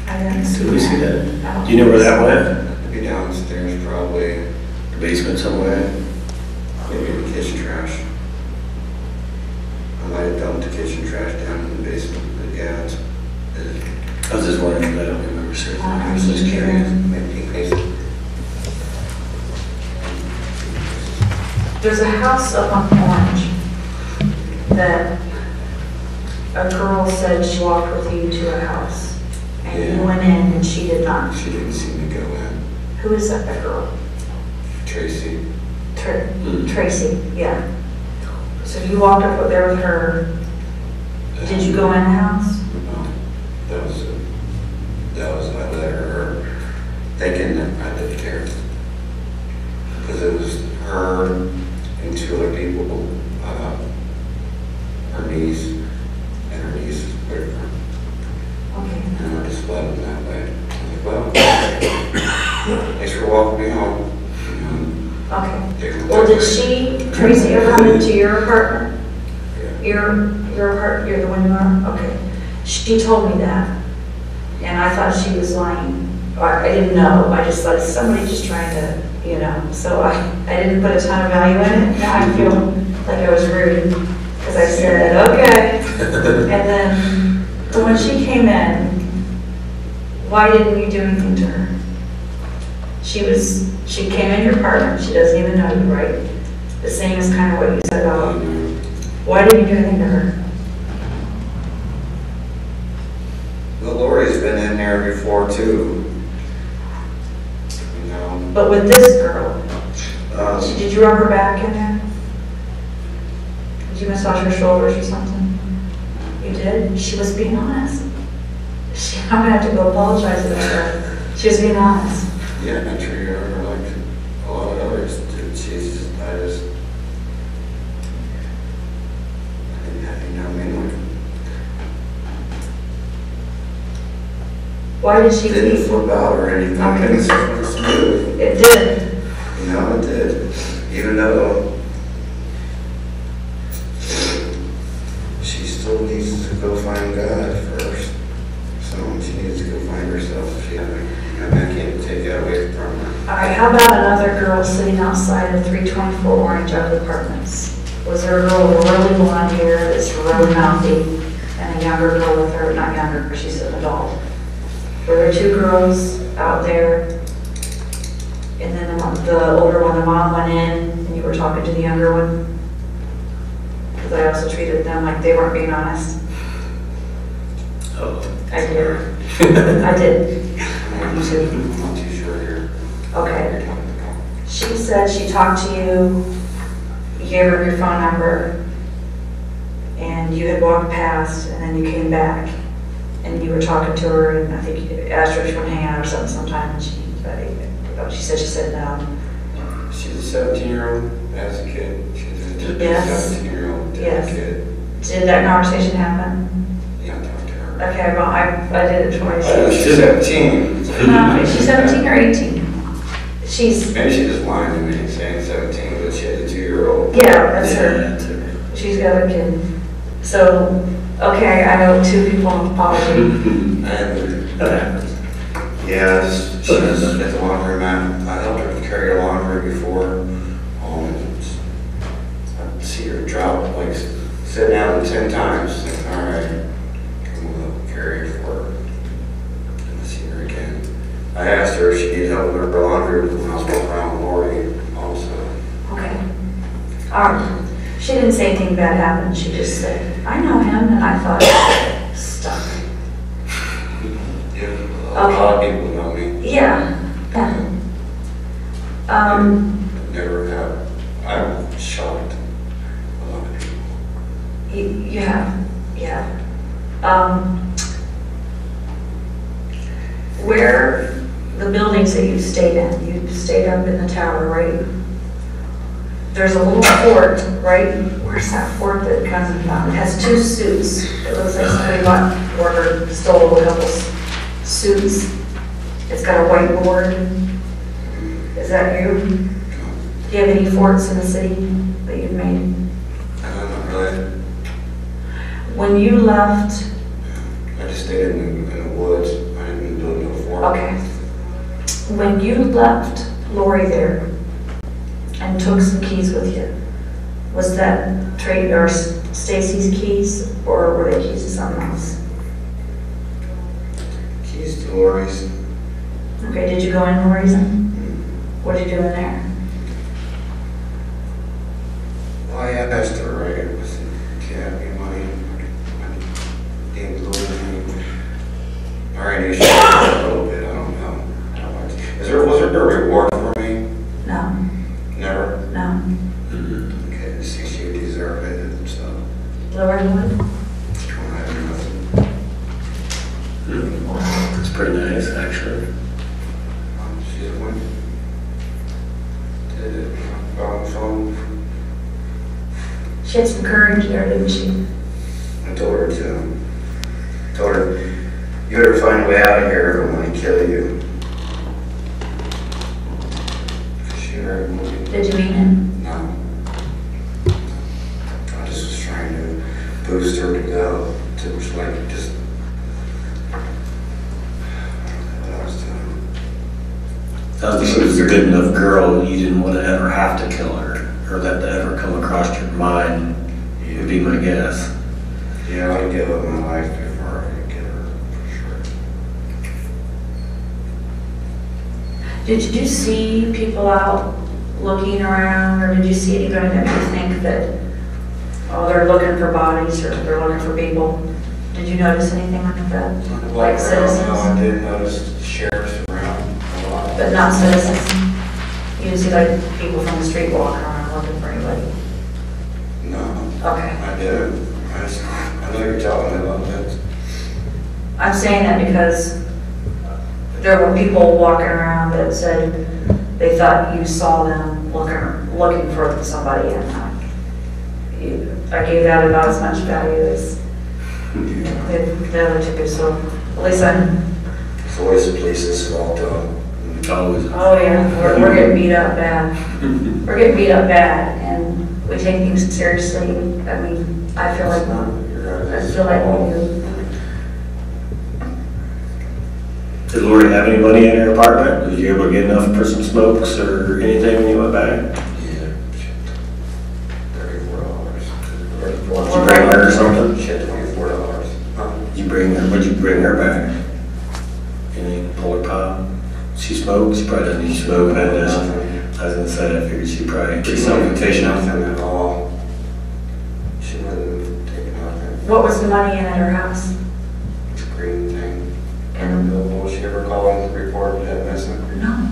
[SPEAKER 5] I didn't see
[SPEAKER 7] Did we see
[SPEAKER 5] that.
[SPEAKER 7] that? Do you know where that went?
[SPEAKER 6] It'd be downstairs, probably,
[SPEAKER 7] The basement somewhere?
[SPEAKER 6] maybe in the kitchen trash. I might have dumped the kitchen trash down in the basement, but yeah, it's,
[SPEAKER 7] I was just wondering, I don't remember seeing that. I was just
[SPEAKER 6] it's
[SPEAKER 7] curious.
[SPEAKER 6] maybe pink mace.
[SPEAKER 5] There's a house up on Orange that a girl said she walked with you to a house. And you
[SPEAKER 6] Yeah.
[SPEAKER 5] went in and she did not.
[SPEAKER 6] She didn't see me go in.
[SPEAKER 5] Who is that girl?
[SPEAKER 6] Tracy.
[SPEAKER 5] Tracy, yeah. So you walked up there with her. Did you go in the house?
[SPEAKER 6] No, I let her, thinking that I lived there. Because it was her and two other people, her niece and her niece's boyfriend.
[SPEAKER 5] Okay.
[SPEAKER 6] And I just let them that way. I was like, well, thanks for walking me home.
[SPEAKER 5] Okay.
[SPEAKER 6] Take them
[SPEAKER 5] Well,
[SPEAKER 6] that
[SPEAKER 5] did
[SPEAKER 6] way.
[SPEAKER 5] Tracy ever come into your apartment?
[SPEAKER 6] Yeah.
[SPEAKER 5] Your apartment, you're the one you are? Okay. She told me that. And I thought she was lying. Or I didn't know. I just thought somebody just trying to, so I didn't put a ton of value in it. Now I feel like I was rude because I said, okay. And then, so when she came in, why didn't you do anything to her? She came in your apartment, she doesn't even know you, right? The same as kind of what you said about, why didn't you do anything to her?
[SPEAKER 6] Well, Lori's been in there before too. You know.
[SPEAKER 5] But with this girl, did you rub her back in there? Did you massage her shoulders or something? You did? She was being honest. I'm gonna have to go apologize to her. She was being honest.
[SPEAKER 6] Yeah, I treated her like a lot of others did.
[SPEAKER 5] Why did she
[SPEAKER 6] Didn't
[SPEAKER 5] leave?
[SPEAKER 6] flip out or anything.
[SPEAKER 5] Okay.
[SPEAKER 6] It's supposed to do.
[SPEAKER 5] It did.
[SPEAKER 6] You know, it did. Even though she still needs to go find God first. So she needs to go find herself. I can't take that away from her.
[SPEAKER 5] All right, how about another girl sitting outside of 324 Orange Ave Apartments? Was there a girl with really blonde hair that's really mouthy and a younger girl with her, not younger, but she's an adult? Were there two girls out there? And then the older one, the mom went in and you were talking to the younger one? Because I also treated them like they weren't being honest.
[SPEAKER 7] Oh.
[SPEAKER 5] I did. I did.
[SPEAKER 6] I'm not too sure here.
[SPEAKER 5] Okay. She said she talked to you, you gave her your phone number, and you had walked past, and then you came back, and you were talking to her, and I think you asked her if you want to hang out or something sometime, and she said no.
[SPEAKER 6] She's a 17-year-old as a kid. She's a
[SPEAKER 5] Yes.
[SPEAKER 6] 17-year-old
[SPEAKER 5] Yes.
[SPEAKER 6] kid.
[SPEAKER 5] Did that conversation happen?
[SPEAKER 6] Yeah, I talked to her.
[SPEAKER 5] Okay, well, I did it twice.
[SPEAKER 6] She's 17.
[SPEAKER 5] No, is she 17 or 18?
[SPEAKER 6] Maybe she just lied to me. saying 17, but she has a 2-year-old.
[SPEAKER 8] Yeah, that's her.
[SPEAKER 7] Yeah, that's her.
[SPEAKER 8] She's got a kid. So, okay, I owe 2 people an apology.
[SPEAKER 6] And
[SPEAKER 7] That happens.
[SPEAKER 6] yeah, she's at the laundry mat. I helped her carry a laundry before. I see her drop, like, sit down 10 times. All right, come carry it for her. And I see her again. I asked her if she needed help with her laundry when I was walking around with Lori also.
[SPEAKER 8] Okay. She didn't say anything bad happened. She just said, I know him, and I thought, stop.
[SPEAKER 6] Yeah, a lot of people know me.
[SPEAKER 8] Yeah.
[SPEAKER 6] Never have. I'm shocked. A lot of people.
[SPEAKER 8] You have, yeah. Where, the buildings that you've stayed in, you've stayed up in the tower, right? There's a little fort, right? Where's that fort that comes from? It has 2 suits. It looks like somebody bought or stole a couple suits. It's got a whiteboard. Is that you? Do you have any forts in the city that you've made?
[SPEAKER 6] Not really.
[SPEAKER 8] When you left,
[SPEAKER 6] I just stayed in the woods. I didn't build no fort.
[SPEAKER 8] okay. When you left Lori there and took some keys with you, was that Trey or Stacy's keys, or were they keys to something else?
[SPEAKER 6] Keys to Lori's.
[SPEAKER 8] Okay, did you go in Lori's then? What did you do in there?
[SPEAKER 6] Well, I asked her, right? I said, can I have any money? I didn't go in. I already knew she was a little bit. I don't know how much. Was there a reward for me?
[SPEAKER 8] No,
[SPEAKER 6] Never.
[SPEAKER 8] no.
[SPEAKER 6] Okay, see, she deserved it, so
[SPEAKER 8] Lori would?
[SPEAKER 6] she don't have nothing.
[SPEAKER 7] It's pretty nice, actually.
[SPEAKER 6] She went, did it on the phone.
[SPEAKER 8] She had some courage there, didn't she?
[SPEAKER 6] I told her to. Told her, you better find a way out of here or I'm going to kill you. She heard me.
[SPEAKER 8] Did you mean it?
[SPEAKER 6] No. I just was trying to boost her to go. To like just. What I was doing.
[SPEAKER 7] Sounds like she was a good enough girl, you didn't want to ever have to kill her, or that to ever come across your mind, would be my guess.
[SPEAKER 6] Yeah, I'd give up my life before I could get her, for sure.
[SPEAKER 8] Did you see people out looking around, or did you see anybody that you think that, oh, they're looking for bodies, or they're looking for people? Did you notice anything like that? Like
[SPEAKER 6] No, I
[SPEAKER 8] citizens,
[SPEAKER 6] did notice sheriffs around a lot.
[SPEAKER 8] but not citizens? You didn't see like people from the street walking around looking for anybody?
[SPEAKER 6] No,
[SPEAKER 8] Okay.
[SPEAKER 6] I didn't. I know you're telling me about that.
[SPEAKER 8] I'm saying that because there were people walking around that said they thought you saw them looking for somebody, and I gave that about as much value as the other two, so at least
[SPEAKER 6] It's always the police's fault, though.
[SPEAKER 7] Always.
[SPEAKER 8] oh yeah, we're getting beat up bad. We're getting beat up bad, and we take things seriously. I mean, I feel like we do.
[SPEAKER 7] Did Lori have any money in her apartment? Was you able to get enough for some smokes or anything when you went back?
[SPEAKER 6] Yeah. $34.
[SPEAKER 7] Did you bring her or something?
[SPEAKER 6] She had $24. Huh?
[SPEAKER 7] Did you bring her, what'd you bring her back? Anything, pull her pop? She smokes? She probably doesn't need to smoke, I guess. I was gonna say, I figured she probably.
[SPEAKER 6] She's not gonna take nothing at all. She wouldn't take nothing.
[SPEAKER 8] What was the money in at her house?
[SPEAKER 6] It's a green thing.
[SPEAKER 8] And
[SPEAKER 6] Will she ever call and report that missing?
[SPEAKER 8] no,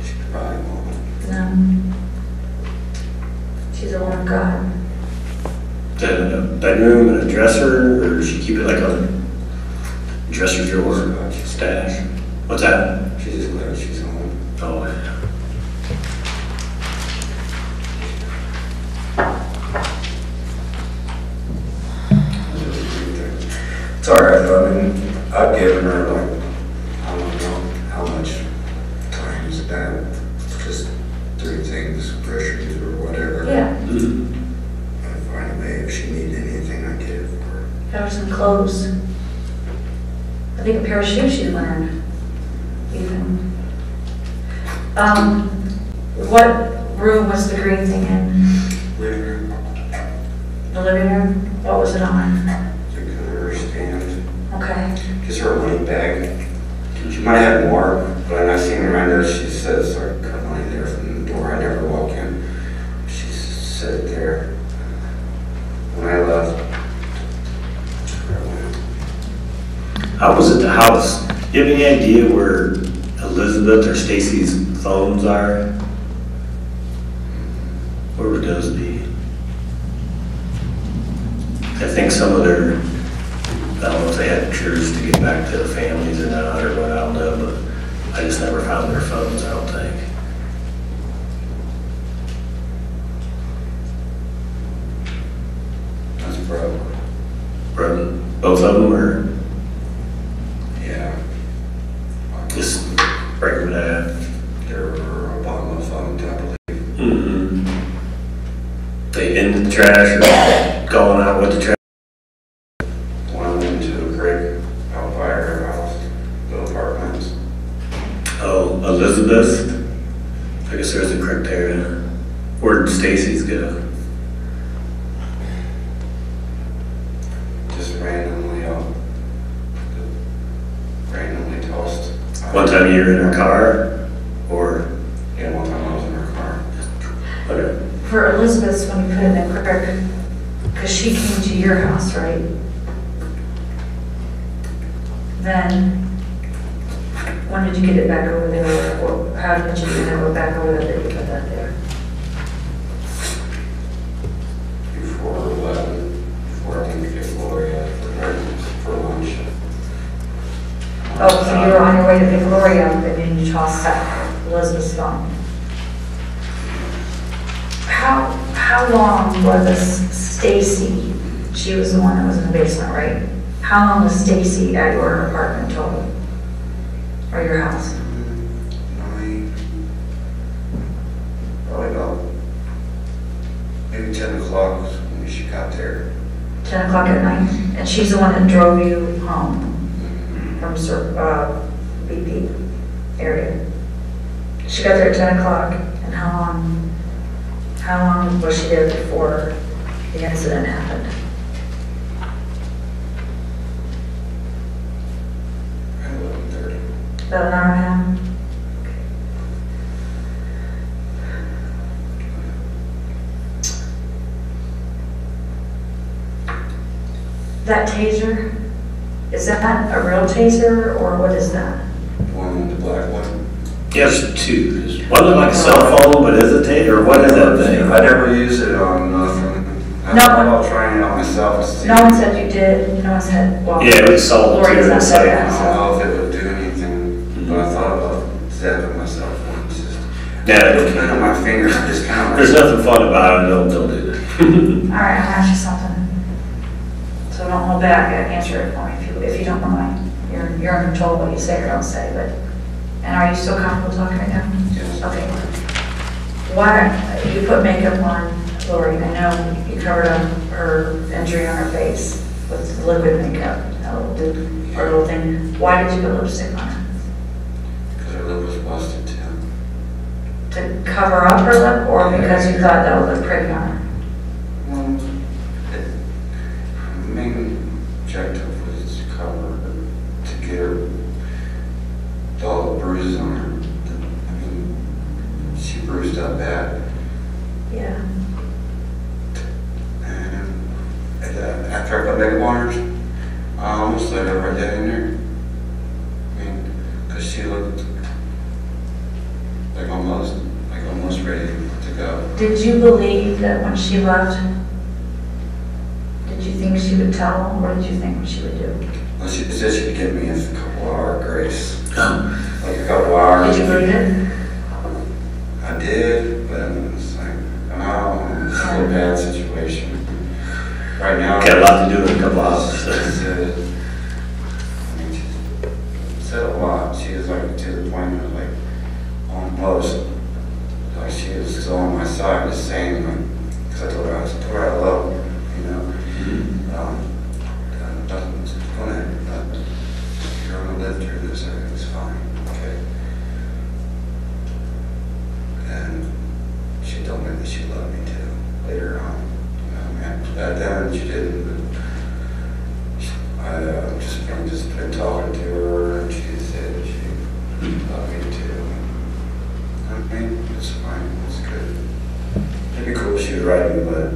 [SPEAKER 6] She probably won't.
[SPEAKER 8] no. She's a woman of God.
[SPEAKER 7] Is that in a bedroom and a dresser, or does she keep it like on a dresser drawer, stash? What's that?
[SPEAKER 6] She's just glad she's home.
[SPEAKER 7] Oh, yeah.
[SPEAKER 6] It's all right, though. I mean, I've given her, like, I don't know how much time is that. Just 3 things.
[SPEAKER 8] some clothes. I think a pair of shoes she's wearing, even. What room was the green thing in?
[SPEAKER 6] Living room,
[SPEAKER 8] The living room? What was it on?
[SPEAKER 6] computer stand,
[SPEAKER 8] Okay.
[SPEAKER 6] just her money bag. She might have more, but when I seen her around there, she says, I cut money there from the door, I never walk in. She said there. When I left.
[SPEAKER 7] How was at the house? You have any idea where Elizabeth or Stacy's phones are? Where would those be? I think some of their, I don't know if they had cures to get back to the families or not, or what, I don't know, but I just never found their phones, I don't think.
[SPEAKER 6] That's broke.
[SPEAKER 7] Both of them, or
[SPEAKER 6] Yeah.
[SPEAKER 7] just break them in half?
[SPEAKER 6] They're a bottom of phone, I believe.
[SPEAKER 7] Mm-hmm. They in the trash or going out with the trash?
[SPEAKER 6] One went into a creek out by her house, little apartments.
[SPEAKER 7] Oh, Elizabeth? I guess there's a creek there. Where'd Stacy's go?
[SPEAKER 6] Just randomly out. Randomly tossed.
[SPEAKER 7] One time you were in her car? Or,
[SPEAKER 6] Yeah, one time I was in her car.
[SPEAKER 7] okay.
[SPEAKER 8] For Elizabeth's, when you put it in the creek, because she came to your house, right? Then, when did you get it back over there? Or how did you get it back over there that you put that there?
[SPEAKER 6] Before 11, before I think we get Gloria for lunch.
[SPEAKER 8] Oh, so you were on your way to pick Lori up and then you tossed that Elizabeth's phone. How long was Stacy? She was the one that was in the basement, right? How long was Stacy at your apartment total? Or your house?
[SPEAKER 6] 9, probably about, maybe 10 o'clock when she got there.
[SPEAKER 8] 10 o'clock at night? And she's the one that drove you home from BP area? She got there at 10 o'clock, and how long was she there before the incident happened?
[SPEAKER 6] At 11:30.
[SPEAKER 8] About an hour and a half? That taser, is that a real taser, or what is that?
[SPEAKER 6] One, the black one.
[SPEAKER 7] Yeah, there's two. One looked like a cell phone, but is it tape, or what is that thing?
[SPEAKER 6] I never used it on nothing. I
[SPEAKER 8] No.
[SPEAKER 6] thought about trying it on myself to see.
[SPEAKER 8] No one said you did, no one said, well.
[SPEAKER 7] Yeah, we sold it
[SPEAKER 8] Lori
[SPEAKER 7] to
[SPEAKER 8] does
[SPEAKER 7] her,
[SPEAKER 8] not
[SPEAKER 7] it's
[SPEAKER 8] say
[SPEAKER 7] like,
[SPEAKER 8] that,
[SPEAKER 6] I
[SPEAKER 8] so.
[SPEAKER 6] don't know if it would do anything, but I thought about zapping myself once. Just
[SPEAKER 7] Yeah,
[SPEAKER 6] looking at my fingers, I just kind of.
[SPEAKER 7] there's nothing fun about it, don't do that.
[SPEAKER 8] All right, I'll ask you something. So don't hold back, answer it for me if you don't mind. You're in control of what you say or don't say, but, and are you still comfortable talking right now?
[SPEAKER 6] Yes.
[SPEAKER 8] Okay. Why, you put makeup on Lori, I know you covered up her injury on her face with liquid makeup, or little thing. Why did you put lipstick on her?
[SPEAKER 6] Because her lip was busted too.
[SPEAKER 8] To cover up her lip, or because you thought that would look pretty on her?
[SPEAKER 6] Well, the main objective was to cover, to get her, all the bruises on her. I mean, she bruised up bad.
[SPEAKER 8] Yeah.
[SPEAKER 6] And after I put makeup on her, I almost let her right there in there. I mean, because she looked like almost ready to go.
[SPEAKER 8] Did you believe that when she left, did you think she would tell them? What did you think she would do?
[SPEAKER 6] Well, she said she'd give me a couple hour grace. Like a couple hours.
[SPEAKER 8] Did you believe it?
[SPEAKER 6] I did, but it's like, oh, it's a bad situation. Right now.
[SPEAKER 7] Got a lot to do in a couple hours.
[SPEAKER 6] She said a lot. She was like to the point of like almost like she was still on my side, just saying like, because I told her I love her, you know. You're gonna live through this, everything's fine, okay? And she told me that she loved me too, later on. Back then she didn't, but I've just been talking to her, and she said that she loved me too. I mean, it's fine, it's good. It'd be cool if she was writing, but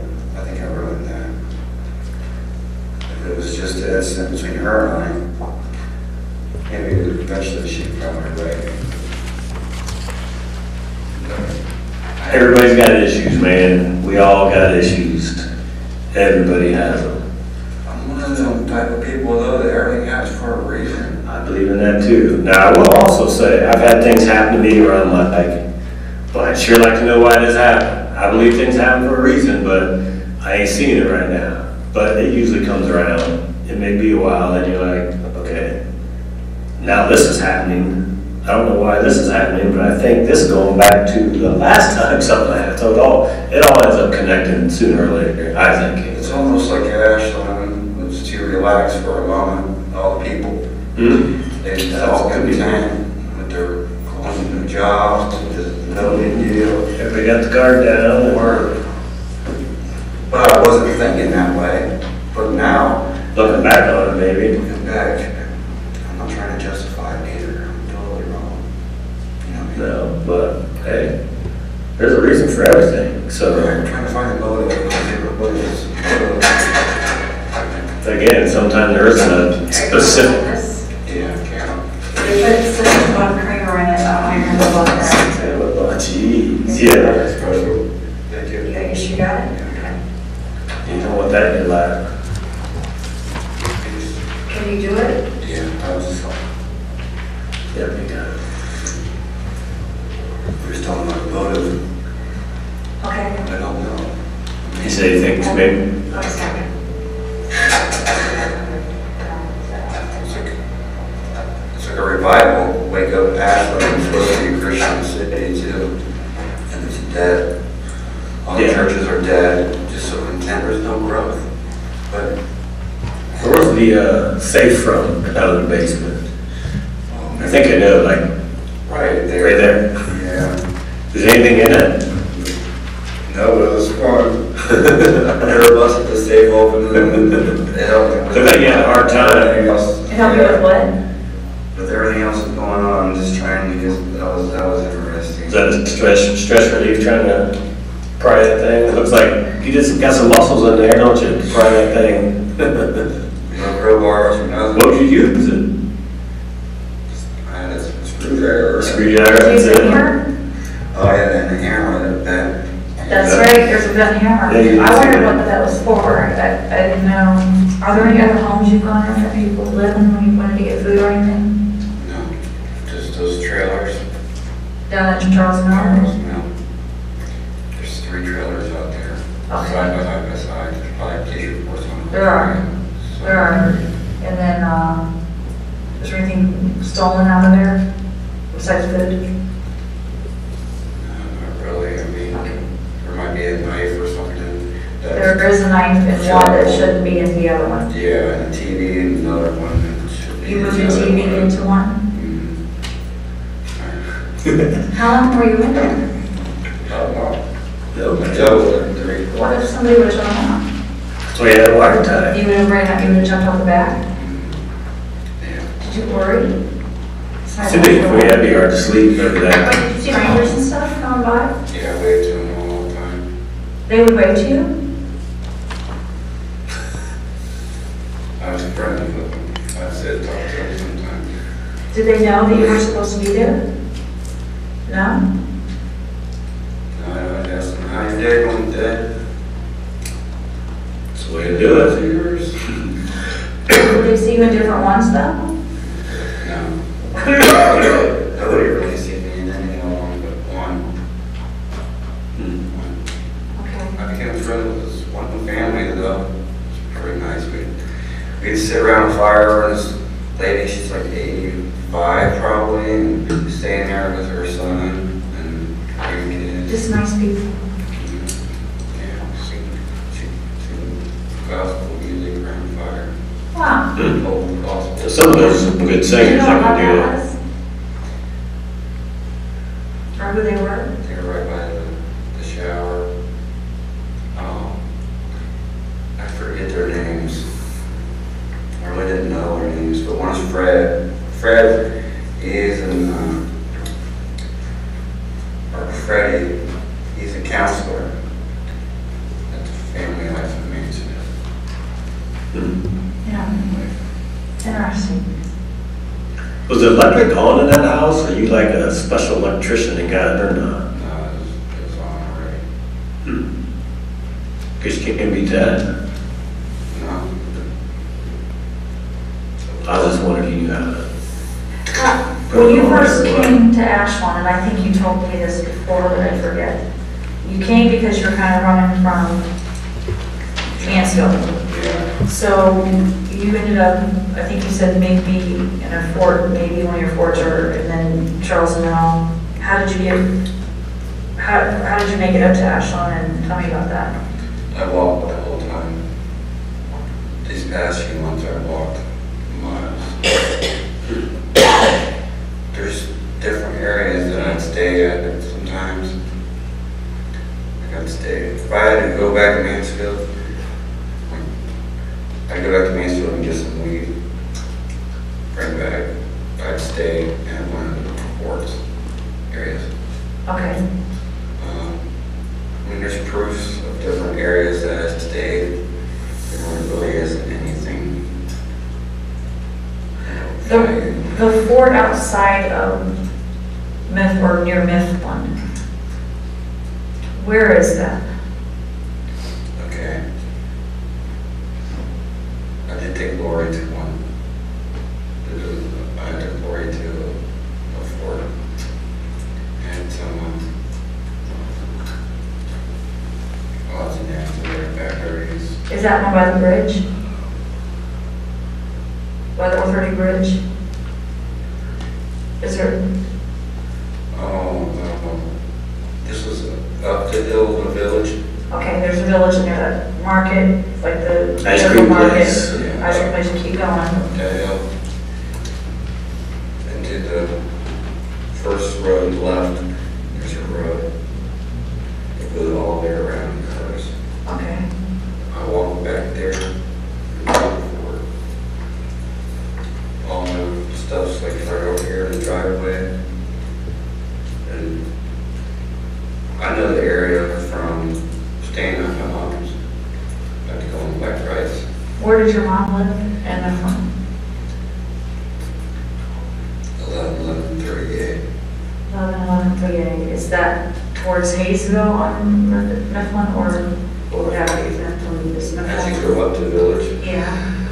[SPEAKER 6] I think I ruined that. If it was just an incident between her and I, maybe eventually she'd probably write me.
[SPEAKER 7] Everybody's got issues, man. We all got issues. Everybody has them.
[SPEAKER 6] I'm one of them type of people, though, that everything happens for a reason.
[SPEAKER 7] I believe in that too. Now, I will also say, I've had things happen to me where I'm like, well, I'd sure like to know why this happened. I believe things happen for a reason, but I ain't seeing it right now. But it usually comes around. It may be a while, and you're like, okay, now this is happening. I don't know why this is happening, but I think this is going back to the last time something happened. So it all ends up connecting sooner or later, I think.
[SPEAKER 6] It's almost like Ashland was too relaxed for a moment. All the people, they all content with their going to their jobs, just no big deal.
[SPEAKER 7] Everybody got the guard down.
[SPEAKER 6] Work. But I wasn't thinking that way. But now,
[SPEAKER 7] Looking back on it, maybe.
[SPEAKER 6] looking back, I'm not trying to justify it either. I'm totally wrong. You know what I mean?
[SPEAKER 7] No, but hey, there's a reason for everything. So
[SPEAKER 6] I'm trying to find a motive. What is
[SPEAKER 7] again, sometimes there isn't a specific.
[SPEAKER 6] Yeah, Carol.
[SPEAKER 8] They put such bug creamer in it, I don't even know about that.
[SPEAKER 7] Oh, jeez, yeah.
[SPEAKER 6] Thank you.
[SPEAKER 8] You guess you got it? Okay.
[SPEAKER 7] You don't want that in your lap.
[SPEAKER 8] Can you do it?
[SPEAKER 6] Yeah, I was just,
[SPEAKER 7] Yep, you got it.
[SPEAKER 6] we was talking about motive.
[SPEAKER 8] Okay.
[SPEAKER 6] I don't know.
[SPEAKER 7] You say you think maybe.
[SPEAKER 8] One second.
[SPEAKER 6] It's like a revival. Wake up, Ashland. It's supposed to be a Christian city too, and it's dead. All the
[SPEAKER 7] Yeah.
[SPEAKER 6] churches are dead. Just so content. There's no growth. But
[SPEAKER 7] Where's the safe from out of the basement? I think I know, like
[SPEAKER 6] right there.
[SPEAKER 7] right there.
[SPEAKER 6] Yeah.
[SPEAKER 7] Is anything in it?
[SPEAKER 6] No, but it was fun. I never busted the safe open. It helped me with.
[SPEAKER 7] So that you had a hard time.
[SPEAKER 6] Everything else.
[SPEAKER 8] Help you with what?
[SPEAKER 6] With everything else that's going on, just trying to get, that was interesting.
[SPEAKER 7] Is that a stress relief trying to pry that thing? It looks like you just got some muscles in there, don't you? To pry that thing.
[SPEAKER 6] No crowbars or nothing.
[SPEAKER 7] What would you use?
[SPEAKER 6] I had a screwdriver.
[SPEAKER 7] Screwdriver.
[SPEAKER 8] Did you
[SPEAKER 7] That's
[SPEAKER 8] use a
[SPEAKER 7] it.
[SPEAKER 8] hammer?
[SPEAKER 6] Oh, yeah, and a hammer that bent.
[SPEAKER 8] That's right, there's a bent hammer.
[SPEAKER 7] Yeah, you
[SPEAKER 8] I
[SPEAKER 7] did say
[SPEAKER 8] wondered
[SPEAKER 7] that.
[SPEAKER 8] what that was for. I didn't know. Are there any other homes you've gone in that people live in when you wanted to get food or anything?
[SPEAKER 6] No, just those trailers.
[SPEAKER 8] Down at Charles
[SPEAKER 6] Charles
[SPEAKER 8] Mill?
[SPEAKER 6] Mill. There's 3 trailers out there.
[SPEAKER 8] Okay.
[SPEAKER 6] Side by side. There's probably police reports on them.
[SPEAKER 8] There are. There are. And then, is there anything stolen out of there besides food?
[SPEAKER 6] Not really, I mean, there might be a knife or something.
[SPEAKER 8] There is a knife in one that shouldn't be in the other one.
[SPEAKER 6] Yeah, and a TV and another one that should be.
[SPEAKER 8] You moved
[SPEAKER 6] in
[SPEAKER 8] the
[SPEAKER 6] the other
[SPEAKER 8] TV
[SPEAKER 6] one.
[SPEAKER 8] into one? How long were you in there? What if somebody would have shut them off?
[SPEAKER 7] So you had a water time.
[SPEAKER 8] You would have ran out, you would have jumped off the back?
[SPEAKER 6] Yeah.
[SPEAKER 8] Did you worry?
[SPEAKER 7] Too big for you. That'd be hard to sleep over that.
[SPEAKER 8] Did you see strangers and stuff coming by?
[SPEAKER 6] Yeah, I wave to them all the time.
[SPEAKER 8] They would wave to you?
[SPEAKER 6] I was friendly with them. I said, talk to them sometimes.
[SPEAKER 8] Did they know that you were supposed to be there? No?
[SPEAKER 6] I asked them, how your day going today?
[SPEAKER 7] That's the way to do it.
[SPEAKER 6] Yours?
[SPEAKER 8] Did they see you in different ones though?
[SPEAKER 6] No. Nobody really seen me in any of them but one.
[SPEAKER 8] Okay.
[SPEAKER 6] I became friends with this one family though. It's pretty nice. We'd sit around a fire and this lady, she's like 85 probably, and we'd staying there with her son and grandkids.
[SPEAKER 8] Just nice people.
[SPEAKER 6] Yeah, sing gospel music around the fire.
[SPEAKER 8] Wow.
[SPEAKER 6] Old
[SPEAKER 7] So some of those are some good
[SPEAKER 8] Do you
[SPEAKER 7] singers
[SPEAKER 8] know
[SPEAKER 7] that
[SPEAKER 8] how
[SPEAKER 7] can do
[SPEAKER 8] that
[SPEAKER 7] it.
[SPEAKER 8] was? Or who they were?
[SPEAKER 6] They were right by the shower. I forget their names. I really didn't know their names, but one is Fred. Fred is or Freddie, he's a counselor at the Family Life of Manson.
[SPEAKER 8] Yeah. Interesting.
[SPEAKER 7] Was the electric on in that house, or you like a special electrician that got it or not?
[SPEAKER 6] No, it was on already.
[SPEAKER 7] Because you can't beat that.
[SPEAKER 6] No.
[SPEAKER 7] I was just wondering if you knew how to.
[SPEAKER 8] When you first came to Ashland, and I think you told me this before, but I forget, you came because you're kind of running from Mansfield.
[SPEAKER 6] Yeah.
[SPEAKER 8] So you ended up, I think you said maybe in a fort, maybe one of your forts, or, and then Charles Mill. How did you get, how did you make it up to Ashland, and tell me about that?
[SPEAKER 6] I walked the whole time. These past few months I walked miles. There's different areas that I'd stay at sometimes. I'd stay, if I had to go back to Mansfield, I'd go back to Mansfield and get some weed, bring back. I'd stay at one of the forts areas.
[SPEAKER 8] Okay.
[SPEAKER 6] I mean, there's proofs of different areas that I've stayed. There really isn't anything.
[SPEAKER 8] The fort outside of Miff, or near Mifflin, where is that?
[SPEAKER 6] Okay. I did take Lori to one. I took Lori to a fort. And lots of names there, batteries.
[SPEAKER 8] Is that one by the bridge? By the 430 bridge? Is there,
[SPEAKER 6] This was up the hill in the village.
[SPEAKER 8] okay, there's a village near that market, like the
[SPEAKER 7] Ice
[SPEAKER 8] local
[SPEAKER 7] cream
[SPEAKER 8] market.
[SPEAKER 7] place.
[SPEAKER 6] Yeah.
[SPEAKER 8] Ice cream place, you keep going.
[SPEAKER 6] Up that hill. Into the first road left, there's a road. It goes all the way around the cars.
[SPEAKER 8] Okay.
[SPEAKER 6] I walked back there and walked forward. All the stuff's like right over here in the driveway. And I know the area from staying at my mom's. I have to go on back rights.
[SPEAKER 8] Where did your mom live? And the front?
[SPEAKER 6] 1138.
[SPEAKER 8] 1138. Is that towards Hayesville on Mifflin, or what would have you Mifflin? Is
[SPEAKER 6] As you
[SPEAKER 8] Mifflin?
[SPEAKER 6] go up to the village,
[SPEAKER 8] Yeah.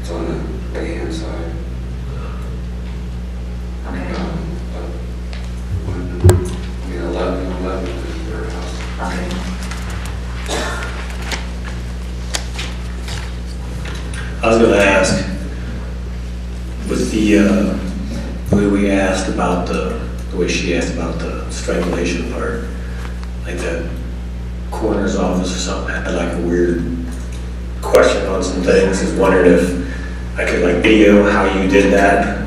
[SPEAKER 6] it's on the right-hand side.
[SPEAKER 8] Okay.
[SPEAKER 6] 1111 is their house.
[SPEAKER 8] Okay.
[SPEAKER 7] I was gonna ask, with the way we asked about the way she asked about the strangulation part, like the coroner's office or something had like a weird question on some things, is wondering if I could like video how you did that,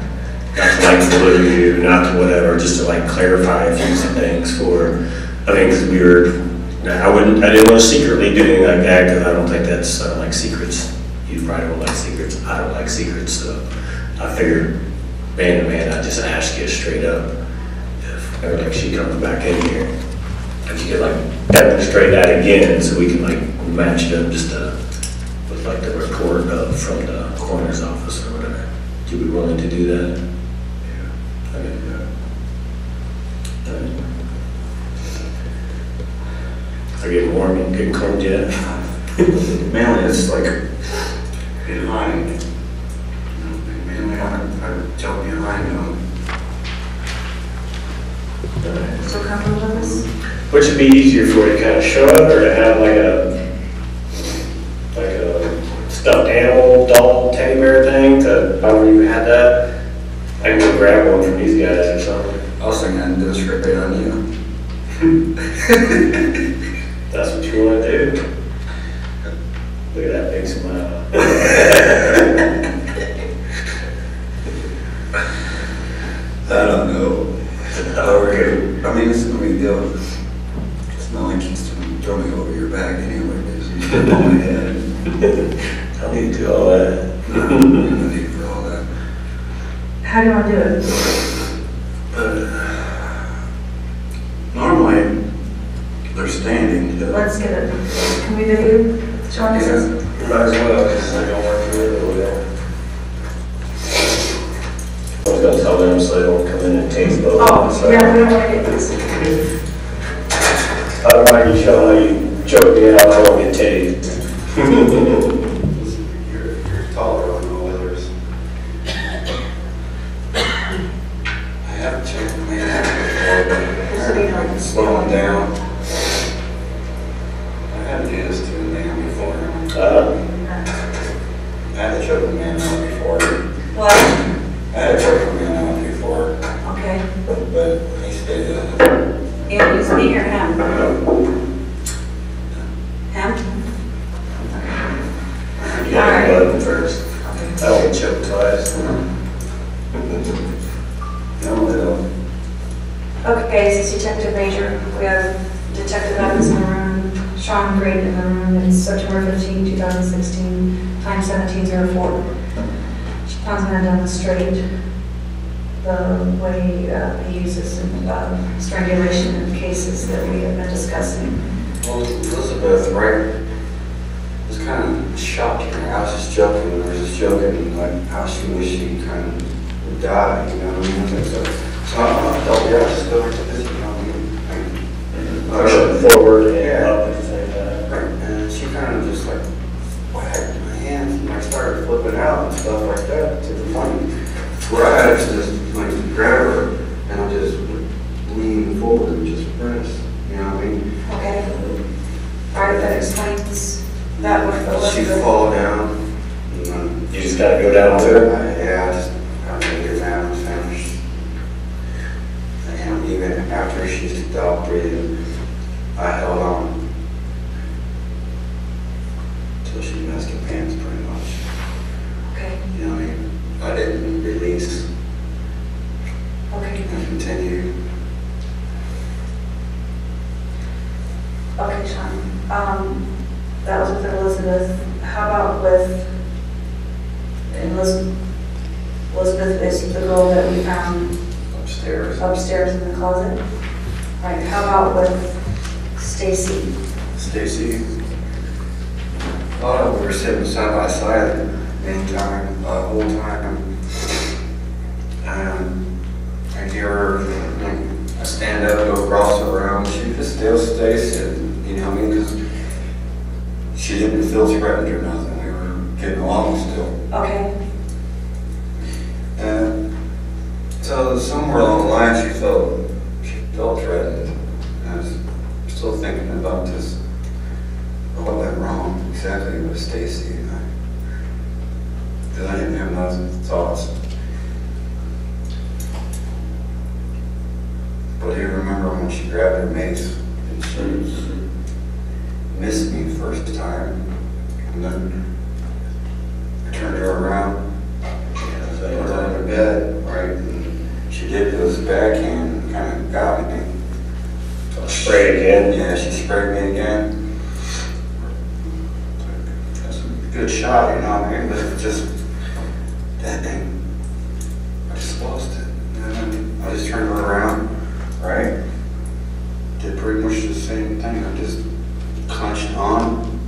[SPEAKER 7] not to like belittle you, not to whatever, just to like clarify a few things for, I mean, because we were, I didn't want to secretly do anything like that, because I don't think that's, I don't like secrets. You probably don't like secrets. I don't like secrets, so I figured, man to man, I'd just ask you straight up. If ever like she comes back in here, if you could like demonstrate that again, so we can like match it up just with like the report from the coroner's office or whatever. Would you be willing to do that? Yeah. Okay. Yeah. All right. Are you getting warm and getting cold yet?
[SPEAKER 6] Mainly it's like behind. Mainly I jump behind them.
[SPEAKER 8] So comfortable with this?
[SPEAKER 7] Which would be easier for you to kind of show up, or to have like a stuffed animal, doll, teddy bear thing, to, however you had that? I can go grab one from these guys or something.
[SPEAKER 6] I was thinking I'd do a straight bait on you.
[SPEAKER 7] That's what you want to do. Look at that big smile.
[SPEAKER 9] I don't know.
[SPEAKER 7] Okay.
[SPEAKER 9] I mean, it's no big deal. It's not like he's throwing me over your back anyway. It's on my head.
[SPEAKER 7] I need to do all that.
[SPEAKER 9] No need for all that.
[SPEAKER 8] How do you want to do it?
[SPEAKER 9] Normally, they're standing.
[SPEAKER 8] Let's get it. Can we video? Shawn, this is?
[SPEAKER 7] Might as well, because I don't work here a little bit. I was gonna tell them so they don't come in and taste both.
[SPEAKER 8] Oh, yeah, we don't want to get this.
[SPEAKER 7] I don't mind you showing how you choke me out, I won't get tased.
[SPEAKER 9] You're taller on all others. I haven't checked my head. I can slow him down. I had to do this to a man before. I had to choke a man out before.
[SPEAKER 8] What?
[SPEAKER 9] I had to choke a man out before,
[SPEAKER 8] Okay.
[SPEAKER 9] but he stayed
[SPEAKER 8] It was me or him? Him?
[SPEAKER 7] You gotta go up first. I don't get choked twice.
[SPEAKER 9] No,
[SPEAKER 8] Okay, so Detective Major, we have Detective Evans in the room, Shawn Grate in the room, it's September 15, 2016, time 17:04. Shawn's gonna demonstrate the way he uses strangulation in cases that we have been discussing.
[SPEAKER 9] Well, Elizabeth, right, was kind of shocking. I was just joking, like how she wished she kind of would die, you know what I mean? So I thought, yeah, just go into this, you know what I mean?
[SPEAKER 7] Pushing forward and
[SPEAKER 9] Yeah.
[SPEAKER 7] up at the same time.
[SPEAKER 9] Right, and she kind of just like whacked my hands and I started flipping out and stuff like that to the point where I had to just like grab her and I just lean forward and just press, you know what I mean?
[SPEAKER 8] Okay. All right, that explains that one for
[SPEAKER 9] She
[SPEAKER 8] Elizabeth.
[SPEAKER 9] fall down and then
[SPEAKER 7] You just gotta go down to it.
[SPEAKER 9] yeah, I made her down and finished. And even after she stopped breathing, I held on till she messed her pants pretty much.
[SPEAKER 8] Okay,
[SPEAKER 9] You know what I mean? I didn't release
[SPEAKER 8] okay.
[SPEAKER 9] and continue.
[SPEAKER 8] Okay, Shawn. That was with Elizabeth. How about with Elizabeth? Elizabeth is the girl that we found
[SPEAKER 9] Upstairs.
[SPEAKER 8] upstairs in the closet. All right, how about with Stacy?
[SPEAKER 9] Stacy. Oh, we were sitting side by side the whole time. And I hear her, like, I stand up, go across the room. She just still stays sitting, you know what I mean? Because she didn't feel threatened or nothing. We were getting along still.
[SPEAKER 8] Okay,
[SPEAKER 9] And so somewhere along the line, she felt threatened. I was still thinking about this, what went wrong exactly with Stacy. Because I didn't have those thoughts. But do you remember when she grabbed her mace and she missed me the first time? And then I turned her around. I put her on her bed, right? And she did this backhand and kind of got me.
[SPEAKER 7] Spray again.
[SPEAKER 9] Yeah, she sprayed me again. That's a good shot, you know what I mean? But it's just, that thing, I just lost it. And I just turned her around, right? Did pretty much the same thing. I just clenched on,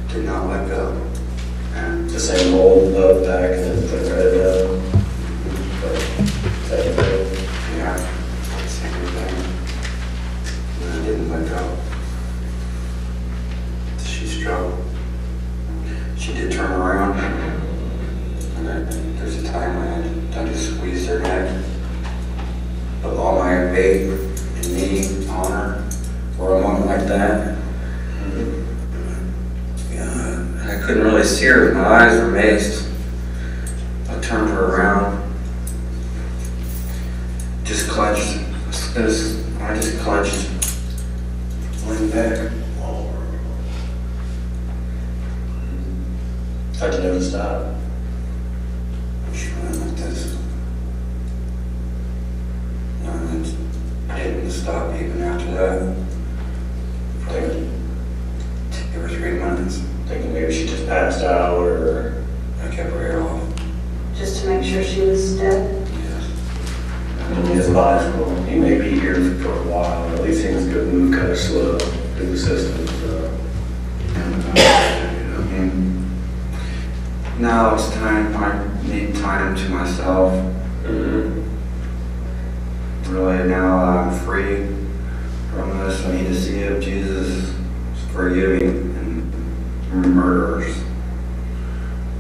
[SPEAKER 9] did not let go. And
[SPEAKER 7] The same hold up back and then put her head down. Same thing.
[SPEAKER 9] yeah, same thing. And I didn't let go. She struggled. She did turn around. And then there's a time when I just squeezed her neck. Put all my weight and knee on her. Or I went like that. Yeah, I couldn't really see her. My eyes were maced. I turned her around. Just clenched. I just clenched. Leaned back.
[SPEAKER 7] How'd you know to stop?
[SPEAKER 9] She went like this. didn't stop even after that. For like 2 or 3 minutes.
[SPEAKER 7] Thinking maybe she just passed out or...
[SPEAKER 9] I kept her hair off.
[SPEAKER 5] Just to make sure she was dead.
[SPEAKER 9] Yes.
[SPEAKER 7] It's possible. He may be here for a while. At least things could move kind of slow through the system, so...
[SPEAKER 9] I mean, now it's time, I need time to myself. Really, now I'm free from this. I need to see if Jesus is forgiving and murderers.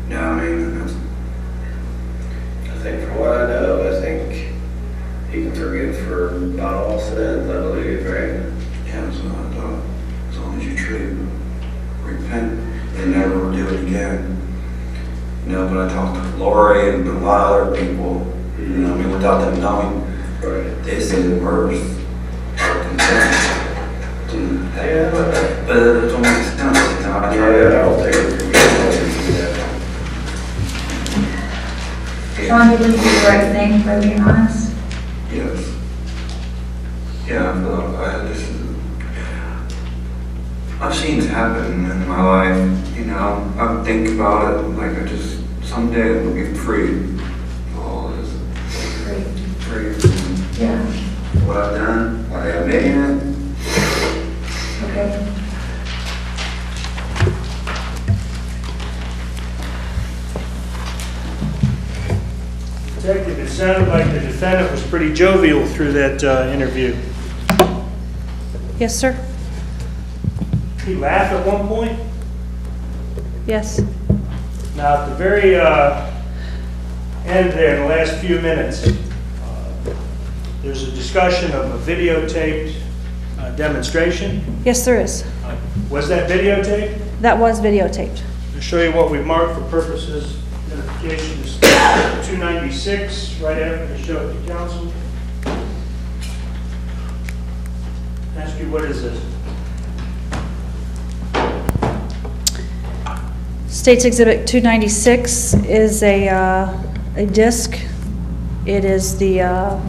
[SPEAKER 9] Yeah, I mean, that's,
[SPEAKER 7] I think from what I know, I think he can forgive for about all sins, I believe, right?
[SPEAKER 9] yeah, so I thought, as long as you truly repent and never do it again. You know, when I talked to Lori and a lot of other people, you know, I mean, without them knowing,
[SPEAKER 7] Right.
[SPEAKER 9] they say the worst are condemned.
[SPEAKER 7] Yeah, but...
[SPEAKER 9] But it don't make sense, you know, I try
[SPEAKER 7] Yeah, I
[SPEAKER 9] to,
[SPEAKER 7] don't think it's forgiveness.
[SPEAKER 8] Shawn, you believe you did the right thing by being honest?
[SPEAKER 9] yes. Yeah, I've seen this happen in my life, you know, I think about it, like I just, someday I'll be free of all this. Free from
[SPEAKER 8] Yeah.
[SPEAKER 9] what I've done, what I've made it.
[SPEAKER 8] Okay.
[SPEAKER 3] Detective, it sounded like the defendant was pretty jovial through that interview.
[SPEAKER 2] Yes, sir?
[SPEAKER 3] He laughed at one point.
[SPEAKER 2] Yes.
[SPEAKER 3] Now, at the very end there, in the last few minutes, there's a discussion of a videotaped demonstration.
[SPEAKER 2] Yes, there is.
[SPEAKER 3] Was that videotaped?
[SPEAKER 2] That was videotaped.
[SPEAKER 3] To show you what we've marked for purposes of identification is 296, right after the show it to council. Ask you, what is this?
[SPEAKER 2] State's Exhibit 296 is a disc. It is the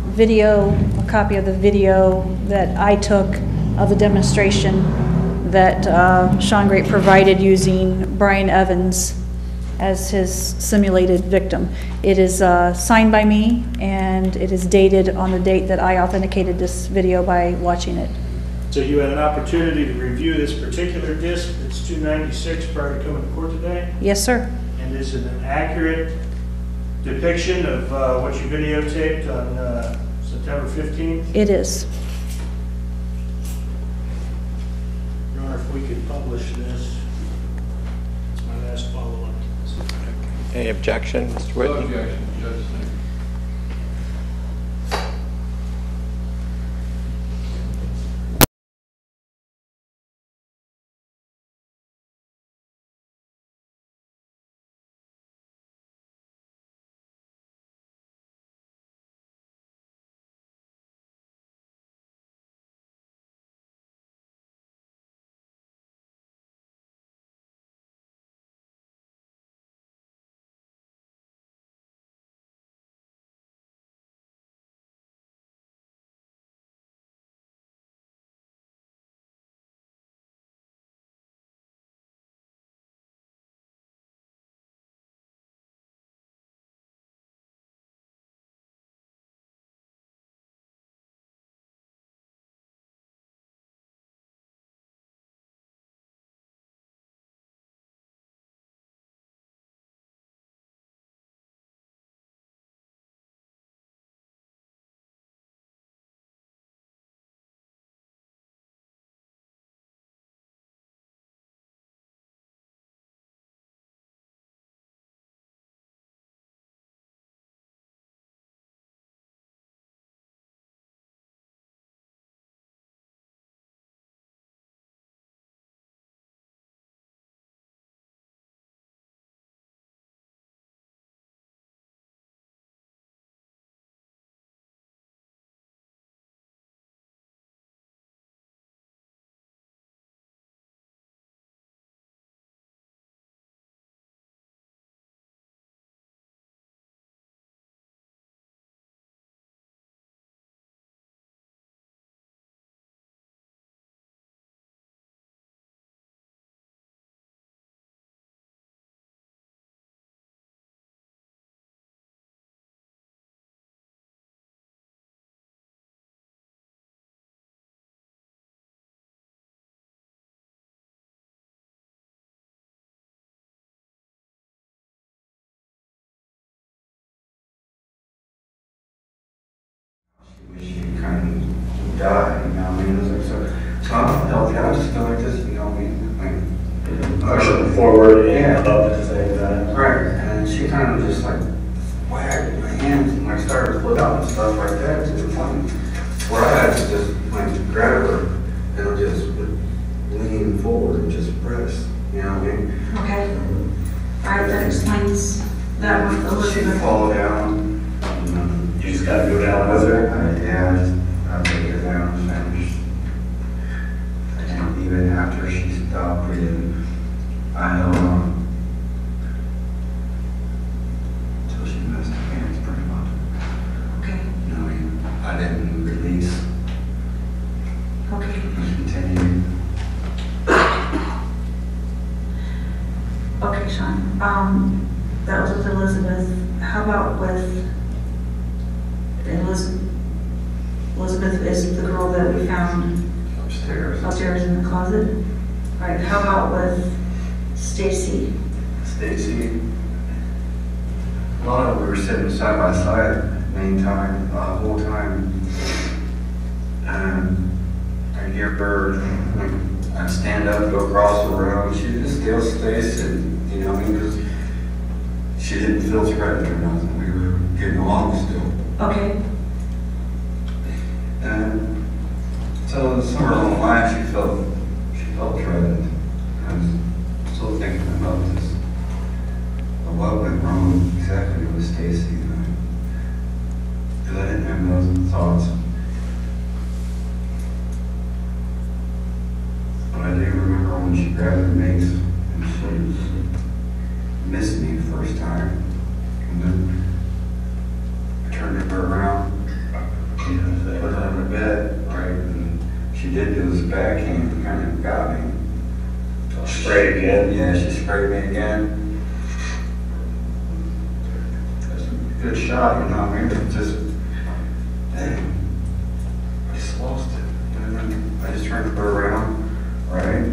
[SPEAKER 2] video, a copy of the video that I took of the demonstration that Shawn Grate provided using Brian Evans as his simulated victim. It is signed by me, and it is dated on the date that I authenticated this video by watching it.
[SPEAKER 3] So you had an opportunity to review this particular disc, it's 296, prior to coming to court today?
[SPEAKER 2] Yes, sir.
[SPEAKER 3] And is it an accurate depiction of what you videotaped on September 15th?
[SPEAKER 2] It is.
[SPEAKER 3] Your Honor, if we could publish this, it's my last follow-up.
[SPEAKER 1] Any objection, Mr.
[SPEAKER 4] No
[SPEAKER 1] Whitney?
[SPEAKER 4] objection, Judge, thank you.
[SPEAKER 9] died, you know what I mean? It was like, so I don't feel healthy, I just feel like this, you know what I mean?
[SPEAKER 7] Pushing forward and
[SPEAKER 9] Yeah.
[SPEAKER 7] up at the same time.
[SPEAKER 9] Right, and she kind of just like whacked my hands and like started to flip out and stuff like that to the point where I had to just like grab her and I just would lean forward and just press, you know what I mean?
[SPEAKER 8] Okay. All right, that explains that one a
[SPEAKER 9] She'd
[SPEAKER 8] little bit.
[SPEAKER 9] fall down.
[SPEAKER 7] You just gotta go down with her.
[SPEAKER 9] Yeah, I take her down and finish. And even after she stopped breathing, I held on until she missed her hands pretty much.
[SPEAKER 8] Okay,
[SPEAKER 9] You know, I didn't release.
[SPEAKER 8] okay.
[SPEAKER 9] I continued.
[SPEAKER 8] Okay, Shawn, that was with Elizabeth. How about with Elizabeth? Elizabeth is the girl that we found upstairs in the closet. All right, how about with Stacy?
[SPEAKER 9] Stacy. Lana, we were sitting side by side the whole time. And I hear her, like, I'd stand up, go across the room, she'd just still stay sitting, you know what I mean? Because she didn't feel threatened or nothing. We were getting along still.
[SPEAKER 8] Okay,
[SPEAKER 9] And so somewhere along the line, she felt threatened. I was still thinking about this, of what went wrong exactly with Stacy. Because I didn't have those thoughts. But I do remember when she grabbed her mace and she missed me the first time. And then I turned her around, you know, put her on the bed, right? And she did do this backhand, kind of got me.
[SPEAKER 7] Spray again.
[SPEAKER 9] Yeah, she sprayed me again. That's a good shot, you know what I mean? It just, dang, I just lost it. And then I just turned her around, right?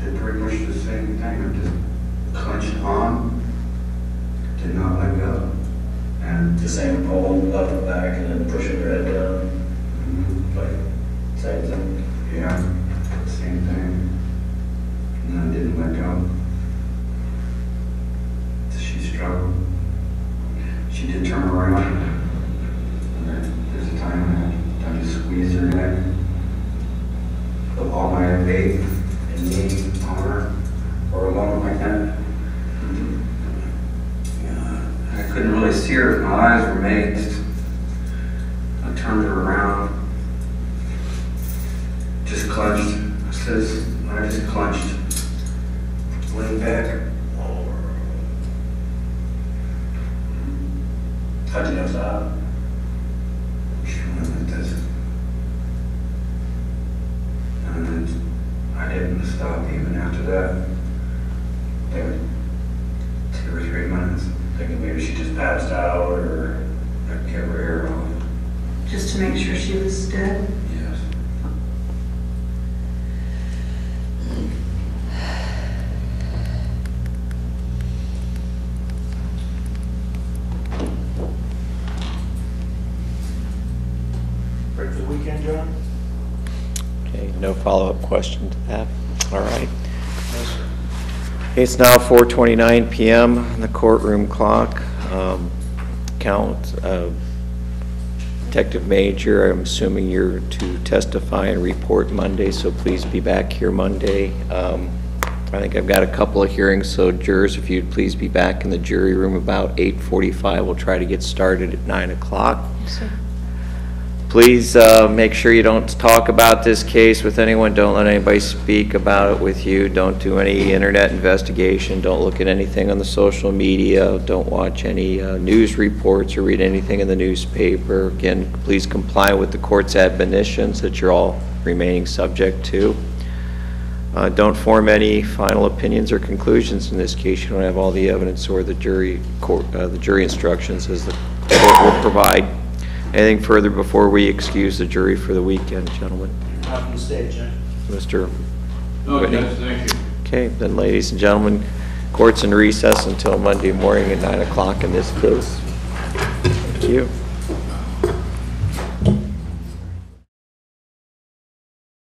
[SPEAKER 9] Did pretty much the same thing. I just clenched on, did not let go. And
[SPEAKER 7] The same pole up and back and then pushing her head down. Like, same thing.
[SPEAKER 9] yeah, same thing. And I didn't let go. She struggled. She did turn around. And then there's a time I just squeezed her neck. Put all my weight and knee on her, or along like that. Yeah, I couldn't really see her. My eyes were mazed. I turned her around. Just clenched. I just clenched. Leaned back.
[SPEAKER 7] How'd you know stop?
[SPEAKER 9] She went like this. And then I didn't stop even after that. Like 2 or 3 minutes.
[SPEAKER 7] Thinking maybe she just passed out or.
[SPEAKER 9] I kept her air off.
[SPEAKER 8] just to make sure she was dead?
[SPEAKER 9] Yes.
[SPEAKER 3] Ready for the weekend, John?
[SPEAKER 1] Okay, no follow-up question to that? All right. It's now 4:29 PM on the courtroom clock. Count Detective Major, I'm assuming you're to testify and report Monday, so please be back here Monday. I think I've got a couple of hearings, so jurors, if you'd please be back in the jury room about 8:45. We'll try to get started at 9 o'clock. Please make sure you don't talk about this case with anyone. Don't let anybody speak about it with you. Don't do any internet investigation. Don't look at anything on the social media. Don't watch any news reports or read anything in the newspaper. Again, please comply with the court's admonitions that you're all remaining subject to. Don't form any final opinions or conclusions in this case. You don't have all the evidence or the jury instructions as the court will provide. Anything further before we excuse the jury for the weekend, gentlemen?
[SPEAKER 3] Not from the stage, eh?
[SPEAKER 1] Mr.
[SPEAKER 4] No,
[SPEAKER 1] Whitney?
[SPEAKER 4] Judge, thank you.
[SPEAKER 1] Okay, then ladies and gentlemen, court's in recess until Monday morning at 9 o'clock in this case. Thank you.